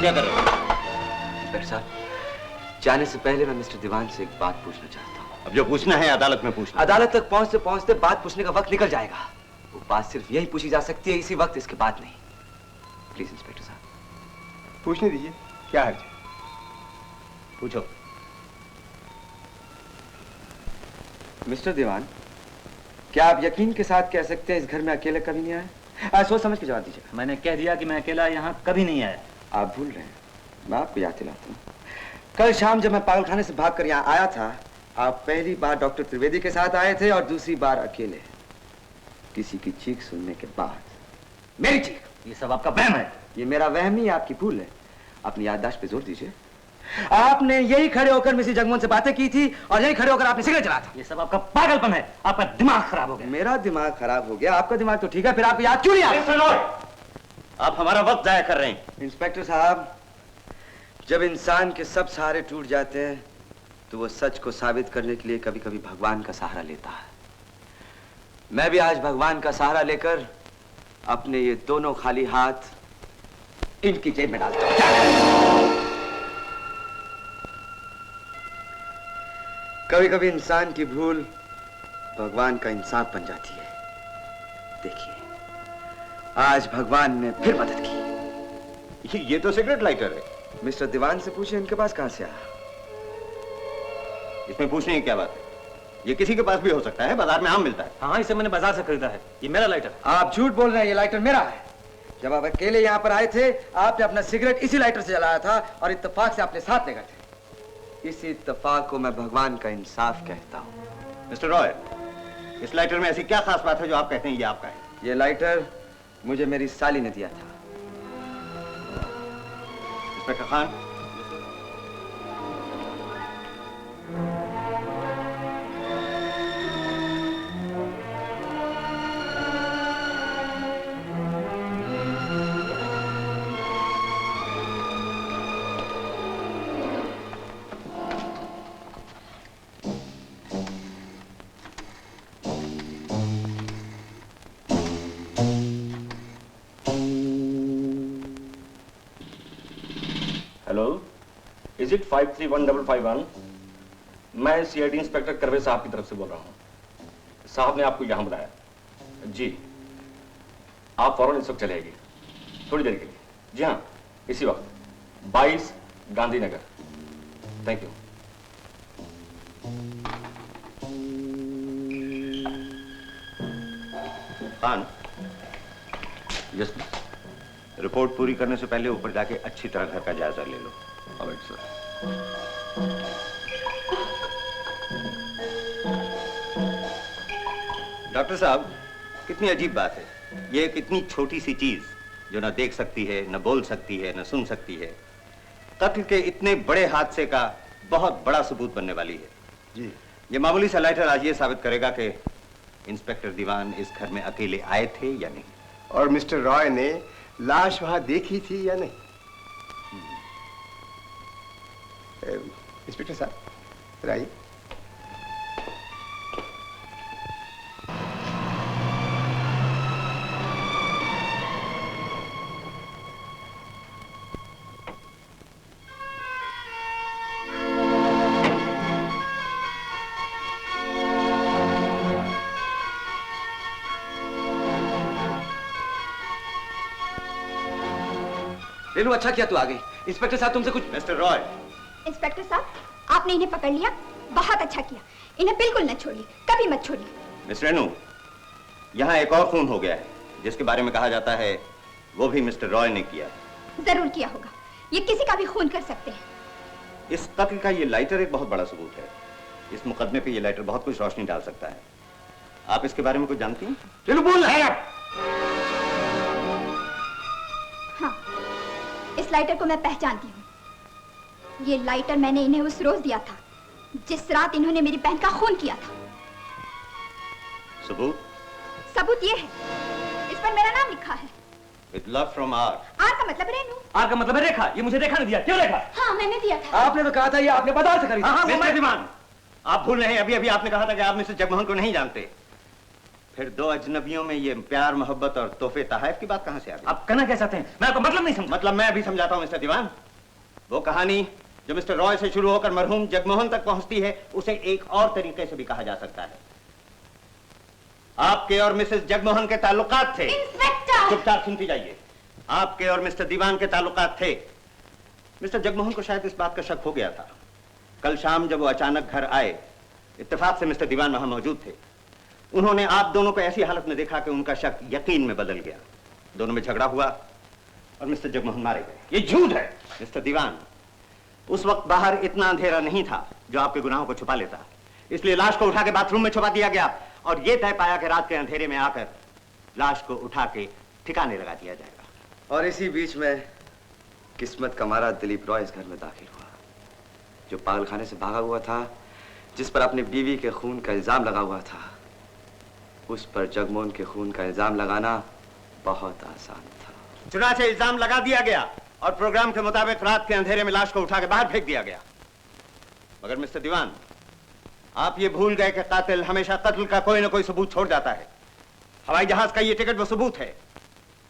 S7: क्या कर रहे हो?
S10: इंस्पेक्टर साहब, जाने से पहले मैं मिस्टर दीवान से एक बात पूछना चाहता हूँ।
S7: अब जो पूछना है अदालत में पूछना।
S10: अदालत तक पहुंचते पहुंचते बात पूछने का वक्त निकल जाएगा। वो बात सिर्फ यही पूछी जा सकती है इसी वक्त, इसके बाद नहीं। प्लीज इंस्पेक्टर साहब।
S5: पूछने दीजिए, क्या हर्ज है?
S7: पूछो।
S10: मिस्टर दीवान, क्या आप यकीन के साथ कह सकते हैं इस घर में अकेले कभी नहीं आए? सोच समझ के जवाब दीजिए।
S6: मैंने कह दिया कि मैं अकेला यहाँ कभी नहीं आया।
S10: आप भूल रहे हैं, मैं आपको याद दिलाता हूँ। कल शाम जब मैं पागलखाने से भागकर यहाँ आया था, आप पहली बार डॉक्टर त्रिवेदी के साथ आए थे और दूसरी बार अकेले, किसी की चीख सुनने के बाद। मेरी चीख?
S6: ये सब आपका वहम है।
S10: ये मेरा वहम ही आपकी भूल है। अपनी याददाश्त पे जोर दीजिए। आपने यही खड़े होकर मिसेस जगमोहन से बातें की थी और यही खड़े होकर आपने सिगरेट चला था।
S6: ये सब आपका पागलपन है, आपका दिमाग खराब हो गया।
S10: मेरा दिमाग खराब हो गया, आपका दिमाग तो ठीक है, फिर आपको याद क्यों नहीं आया?
S7: आप हमारा वक्त जाया कर रहे हैं।
S10: इंस्पेक्टर साहब, जब इंसान के सब सहारे टूट जाते हैं तो वो सच को साबित करने के लिए कभी कभी भगवान का सहारा लेता है। मैं भी आज भगवान का सहारा लेकर अपने ये दोनों खाली हाथ इनकी जेब में डालता हूं। कभी कभी इंसान की भूल भगवान का इंसाफ बन जाती है। देखिए, आज भगवान ने फिर मदद की।
S7: ये तो सिगरेट लाइटर है।
S10: मिस्टर दीवान से पूछिए इनके पास कहां से आया।
S7: इसमें पूछने की क्या बात है? ये किसी के पास भी हो सकता है, बाजार में आम मिलता है।
S6: हाँ, इसे मैंने बाजार से खरीदा है। ये मेरा लाइटर।
S10: आप झूठ बोल रहे हैं, ये लाइटर मेरा है। जब आप अकेले यहाँ पर आए थे, आपने अपना सिगरेट इसी लाइटर से जलाया था और इत्तेफाक से अपने साथ ले गए थे। इसी इत्तेफाक को मैं भगवान का इंसाफ कहता हूँ।
S7: मिस्टर रॉय, इस लाइटर में ऐसी क्या खास बात है जो आप कहते हैं ये आपका है?
S10: ये लाइटर मुझे मेरी साली ने दिया था।
S7: Inspector Khan,
S9: digit 531551। मैं सीआईडी इंस्पेक्टर करवे साहब की तरफ से बोल रहा हूं। साहब ने आपको यहां बुलाया। जी, आप फौरन इस वक्त चले आइए, थोड़ी देर के लिए। जी हाँ, इसी वक्त 22 Gandhinagar. Thank you.
S7: Khan,
S9: yes please.
S7: Report पूरी करने से पहले ऊपर जाके अच्छी तरह घर का जायजा ले लो।
S9: Alright sir.
S7: डॉक्टर साहब, कितनी अजीब बात है, ये एक इतनी छोटी सी चीज जो न देख सकती है, न बोल सकती है, न सुन सकती है, कत्ल के इतने बड़े हादसे का बहुत बड़ा सबूत बनने वाली है।
S5: जी,
S7: ये मामूली सा लाइटर आज ये साबित करेगा कि इंस्पेक्टर दीवान इस घर में अकेले आए थे या नहीं,
S5: और मिस्टर रॉय ने लाश वहां देखी थी या नहीं। इंस्पेक्टर साहब, राइट।
S11: रेनू, अच्छा किया तू आ गई। इंस्पेक्टर साहब तुमसे कुछ।
S7: मिस्टर रॉय।
S1: इंस्पेक्टर साहब, आपने इन्हें पकड़ लिया, बहुत अच्छा किया। इन्हें बिल्कुल न छोड़िए, कभी मत छोड़िए।
S7: मिस रेनू, यहाँ एक और खून हो गया है जिसके बारे में कहा जाता है वो भी मिस्टर रॉय ने किया है।
S1: जरूर किया होगा, ये किसी का भी खून कर सकते हैं।
S7: इस कत्ल का ये लाइटर एक बहुत बड़ा सबूत है। इस मुकदमे पे ये लाइटर बहुत कुछ रोशनी डाल सकता है। आप इसके बारे में कुछ जानती हैं?
S11: रेनू, बोल रहा है।
S1: हाँ, इस लाइटर को मैं पहचानती हूँ। ये लाइटर मैंने इन्हें उस रोज दिया था जिस रात इन्होंने मेरी बहन का खून किया था।
S7: सबूत?
S1: सबूत ये है, इस पर मेरा नाम लिखा है।
S7: With love from R।
S1: R का मतलब रेनू।
S11: आर का मतलब है रेखा। ये मुझे रेखा ने दिया। क्यों रेखा?
S1: हाँ, मैंने दिया था।
S11: आपने तो कहा था ये आपने बाजार से खरीदा।
S7: हाँ, मिस्टर दीवान, आप भूल रहे हैं, अभी अभी आपने कहा था कि आप मिस्टर जगमोहन को नहीं जानते। फिर दो अजनबियों में ये प्यार, मोहब्बत और तोहफे तहफ की बात कहां से आ गई?
S11: आप कहना क्या चाहते हैं? मैं आपको मतलब नहीं समझा।
S7: मतलब मैं अभी समझाता हूं मिस्टर दीवान। वो कहानी जो मिस्टर रॉय से शुरू होकर मरहूम जगमोहन तक पहुंचती है, उसे एक और तरीके से भी कहा जा सकता है। आपके और मिसेस जगमोहन के ताल्लुकात थे।
S1: इंस्पेक्टर!
S7: चुपचाप सुनती जाइए। आपके और मिस्टर दीवान के ताल्लुकात थे। मिस्टर जगमोहन को शायद इस बात का शक हो गया था। कल शाम जब वो अचानक घर आए, इत्तेफाक से मिस्टर दीवान वहां मौजूद थे। उन्होंने आप दोनों को ऐसी हालत में देखा कि उनका शक यकीन में बदल गया। दोनों में झगड़ा हुआ और मिस्टर जगमोहन मारे गए।
S11: ये झूठ है।
S7: मिस्टर दीवान, उस वक्त बाहर इतना अंधेरा नहीं था जो आपके गुनाहों को छुपा लेता, इसलिए लाश को उठा के बाथरूम में छुपा दिया गया और यह तय पाया कि रात के अंधेरे में आकर लाश को उठा के ठिकाने लगा दिया जाएगा।
S10: और इसी बीच में किस्मत का मारा दिलीप रॉय इस घर में दाखिल हुआ, जो पागलखाने से भागा हुआ था, जिस पर अपनी बीवी के खून का इल्जाम लगा हुआ था। उस पर जगमोहन के खून का इल्जाम लगाना बहुत आसान था।
S7: चुनाचे इल्जाम लगा दिया गया और प्रोग्राम के मुताबिक रात के अंधेरे में लाश को उठा के बाहर फेंक दिया गया। मगर मिस्टर दीवान, आप ये भूल गए कि कातिल हमेशा कत्ल का कोई ना कोई सबूत छोड़ जाता है। हवाई जहाज का ये टिकट वो सबूत है।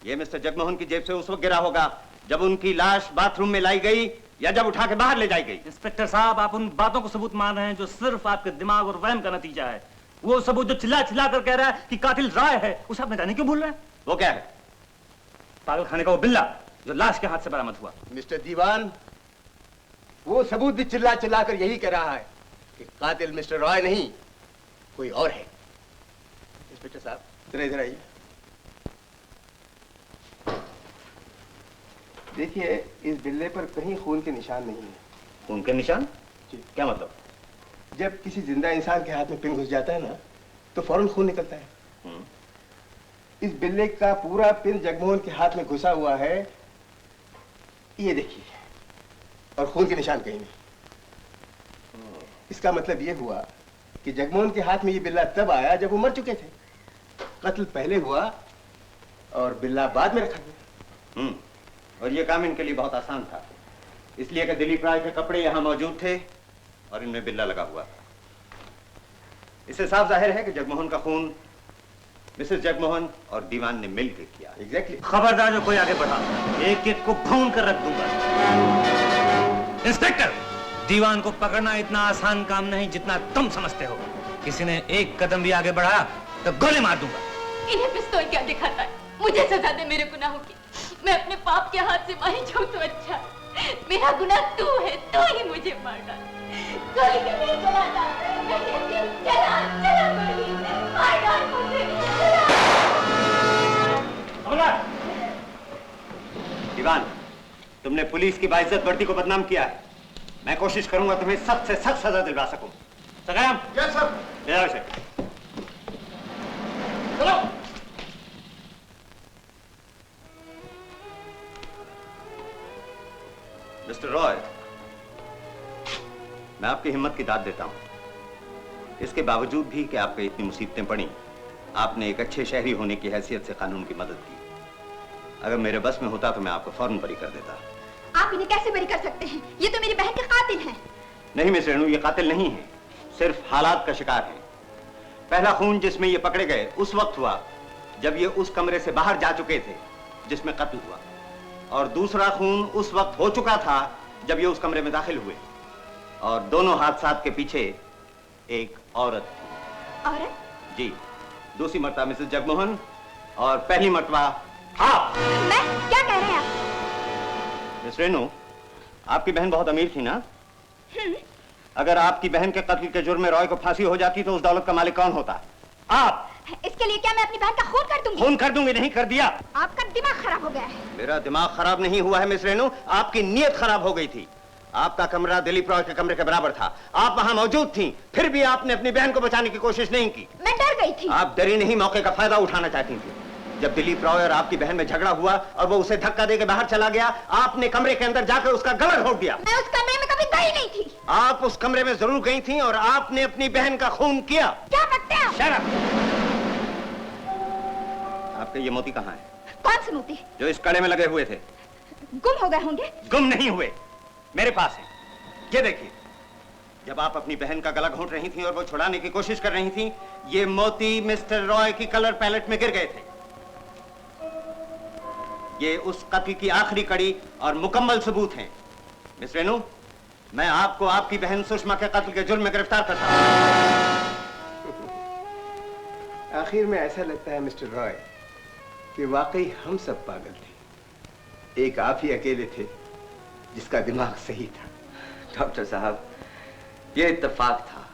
S7: ये मिस्टर जगमोहन की जेब से उस वक्त गिरा होगा जब उनकी लाश बाथरूम में लाई गई या जब उठा के बाहर ले जाई गई।
S11: इंस्पेक्टर साहब, आप उन बातों को सबूत मान रहे हैं जो सिर्फ आपके दिमाग और वहम का नतीजा है। वो सबूत जो चिल्ला चिल्ला कर कह रहा है कि कातिल राय है, उसे आप जाने क्यों भूल रहे हैं?
S7: वो क्या है?
S11: पागलखाने का वो बिल्ला जो लाश के हाथ से बरामद हुआ।
S5: मिस्टर दीवान, वो सबूत भी चिल्ला चिल्ला कर यही कह रहा है कि कातिल मिस्टर रॉय नहीं, कोई और है। इंस्पेक्टर साहब, जरा इधर आइए। देखिए, इस बिल्ले पर कहीं खून के निशान नहीं है।
S7: खून के निशान?
S5: जी।
S7: क्या मतलब?
S5: जब किसी जिंदा इंसान के हाथ में पिन घुस जाता है ना, तो फौरन खून निकलता है। इस बिल्ले का पूरा पिन जगमोहन के हाथ में घुसा हुआ है, ये देखिए, और खून के निशान कहीं नहीं। इसका मतलब ये हुआ कि जगमोहन के हाथ में ये बिल्ला तब आया जब वो मर चुके थे। कत्ल पहले हुआ और बिल्ला बाद में रखा गया।
S7: और ये काम इनके लिए बहुत आसान था, इसलिए कि दिलीप राय के कपड़े यहाँ मौजूद थे और इनमें बिल्ला लगा हुआ था। इससे साफ जाहिर है कि जगमोहन का खून मिसेस जगमोहन और दीवान ने मिलकर किया।
S5: एग्जैक्टली।
S11: खबरदार जो कोई आगे बढ़ा, एक एक को भून कर रख दूंगा। इंस्पेक्टर,
S12: दीवान को पकड़ना इतना आसान काम नहीं जितना तुम समझते हो। किसी ने एक कदम भी आगे बढ़ाया तो गोली मार दूंगा।
S1: इन्हें पिस्तौल क्या दिखाता है? मुझे सजा दे मेरे गुनाहों की। मैं अपने पाप के हाथ से मारी जाऊं तो अच्छा है। मेरा गुनाह तू है, तू ही मुझे मार डाल। गोली के लिए चला जाता है, मैं कहती हूं चला चला गोली मार डाल मुझे।
S7: दीवान, तुमने पुलिस की बाइज्जत वर्दी को बदनाम किया है। मैं कोशिश करूंगा तुम्हें सख्त से सख्त सजा दिलवा सकूं। सकायम,
S5: यस सर।
S7: ले जाओ इसे।
S5: चलो।
S7: मिस्टर रॉय, मैं आपकी हिम्मत की दाद देता हूं। इसके बावजूद भी कि आप पे इतनी मुसीबतें पड़ी, आपने एक अच्छे शहरी होने की हैसियत से कानून की मदद की। अगर मेरे बस में होता तो मैं आपको फौरन बरी कर देता।
S1: आप इन्हें कैसे बरी कर सकते हैं? ये तो मेरी बहन के कातिल हैं।
S7: नहीं मिस रेणु, ये कातिल नहीं है, सिर्फ हालात का शिकार है। पहला खून जिसमें ये पकड़े गए उस वक्त हुआ जब ये उस कमरे से बाहर जा चुके थे जिसमें कत्ल हुआ, और दूसरा खून उस वक्त हो चुका था जब ये उस कमरे में दाखिल हुए। और दोनों हादसात के पीछे एक औरत थी।
S1: औरत?
S7: जी, दूसरी मर्तबा मिसेस जगमोहन और पहली मर्तबा आप।
S1: मैं? क्या कह रहे हैं आप?
S7: मिस रेणु, आपकी बहन बहुत अमीर थी ना? अगर आपकी बहन के कत्ल के जुर्म में रॉय को फांसी हो जाती तो उस दौलत का मालिक कौन होता? आप।
S1: इसके लिए क्या मैं अपनी बहन का खून कर दूंगी?
S7: खून कर दूंगी नहीं, कर दिया।
S1: आपका दिमाग खराब हो गया है।
S7: मेरा दिमाग खराब नहीं हुआ है मिस रेणु, आपकी नीयत खराब हो गई थी। आपका कमरा दिलीप रॉय के कमरे के बराबर था, आप वहां मौजूद थी, फिर भी आपने अपनी बहन को बचाने की कोशिश नहीं की।
S1: मैं डर गई थी।
S7: आप डरी नहीं, मौके का फायदा उठाना चाहती थी। जब दिलीप रॉय और आपकी बहन में झगड़ा हुआ और वो उसे धक्का देकर बाहर चला गया, आपने कमरे के अंदर जाकर उसका गला घोंट दिया।
S1: मैं उस कमरे में कभी गई नहीं थी।
S7: आप उस कमरे में जरूर गई थी और आपने अपनी बहन का खून किया।
S1: क्या बकते हैं आप?
S7: Shut up! आपके ये मोती कहाँ है?
S1: कौन से मोती?
S7: जो इस कड़े में लगे हुए थे।
S1: गुम हो गए होंगे।
S7: गुम नहीं हुए, मेरे पास है। ये देखिए, जब आप अपनी बहन का गला घोंट रही थी और वो छुड़ाने की कोशिश कर रही थी, ये मोती मिस्टर रॉय की कलर पैलेट में गिर गए थे। ये उस कत्ल की आखिरी कड़ी और मुकम्मल सबूत हैं। मिस रेणु, मैं आपको आपकी बहन सुषमा के कत्ल के जुर्म में गिरफ्तार करता हूं।
S5: आखिर में ऐसा लगता है मिस्टर रॉय कि वाकई हम सब पागल थे, एक आप ही अकेले थे जिसका दिमाग सही था।
S10: डॉक्टर साहब, ये इत्तेफाक था।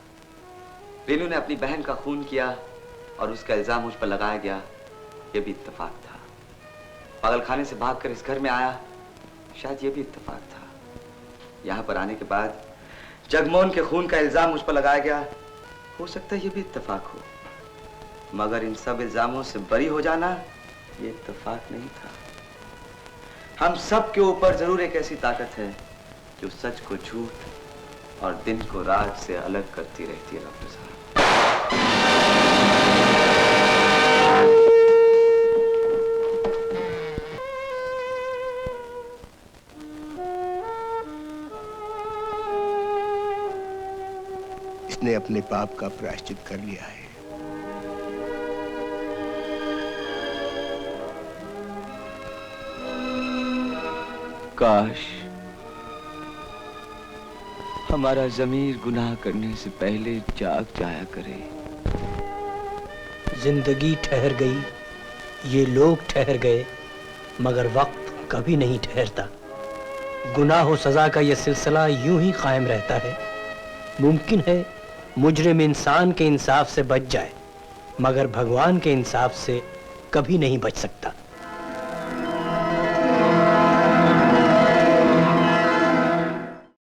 S10: रेनू ने अपनी बहन का खून किया और उसका इल्जाम मुझ पर लगाया गया, ये भी इत्तेफाक था। पागलखाने से भागकर इस घर में आया, शायद ये भी इत्तेफाक था। यहाँ पर आने के बाद जगमोहन के खून का इल्जाम मुझ पर लगाया गया, हो सकता है ये भी इत्तेफाक हो, मगर इन सब इल्जामों से बरी हो जाना ये इत्तेफाक नहीं था। हम सब के ऊपर जरूर एक ऐसी ताकत है जो सच को झूठ और दिन को रात से अलग करती रहती है। डॉक्टर साहब,
S5: इसने अपने पाप का प्रायश्चित कर लिया है।
S10: काश हमारा ज़मीर गुनाह करने से पहले जाग जाया करे।
S13: जिंदगी ठहर गई, ये लोग ठहर गए, मगर वक्त कभी नहीं ठहरता। गुनाह और सजा का ये सिलसिला यूं ही कायम रहता है। मुमकिन है मुजरिम इंसान के इंसाफ से बच जाए, मगर भगवान के इंसाफ से कभी नहीं बच सकता।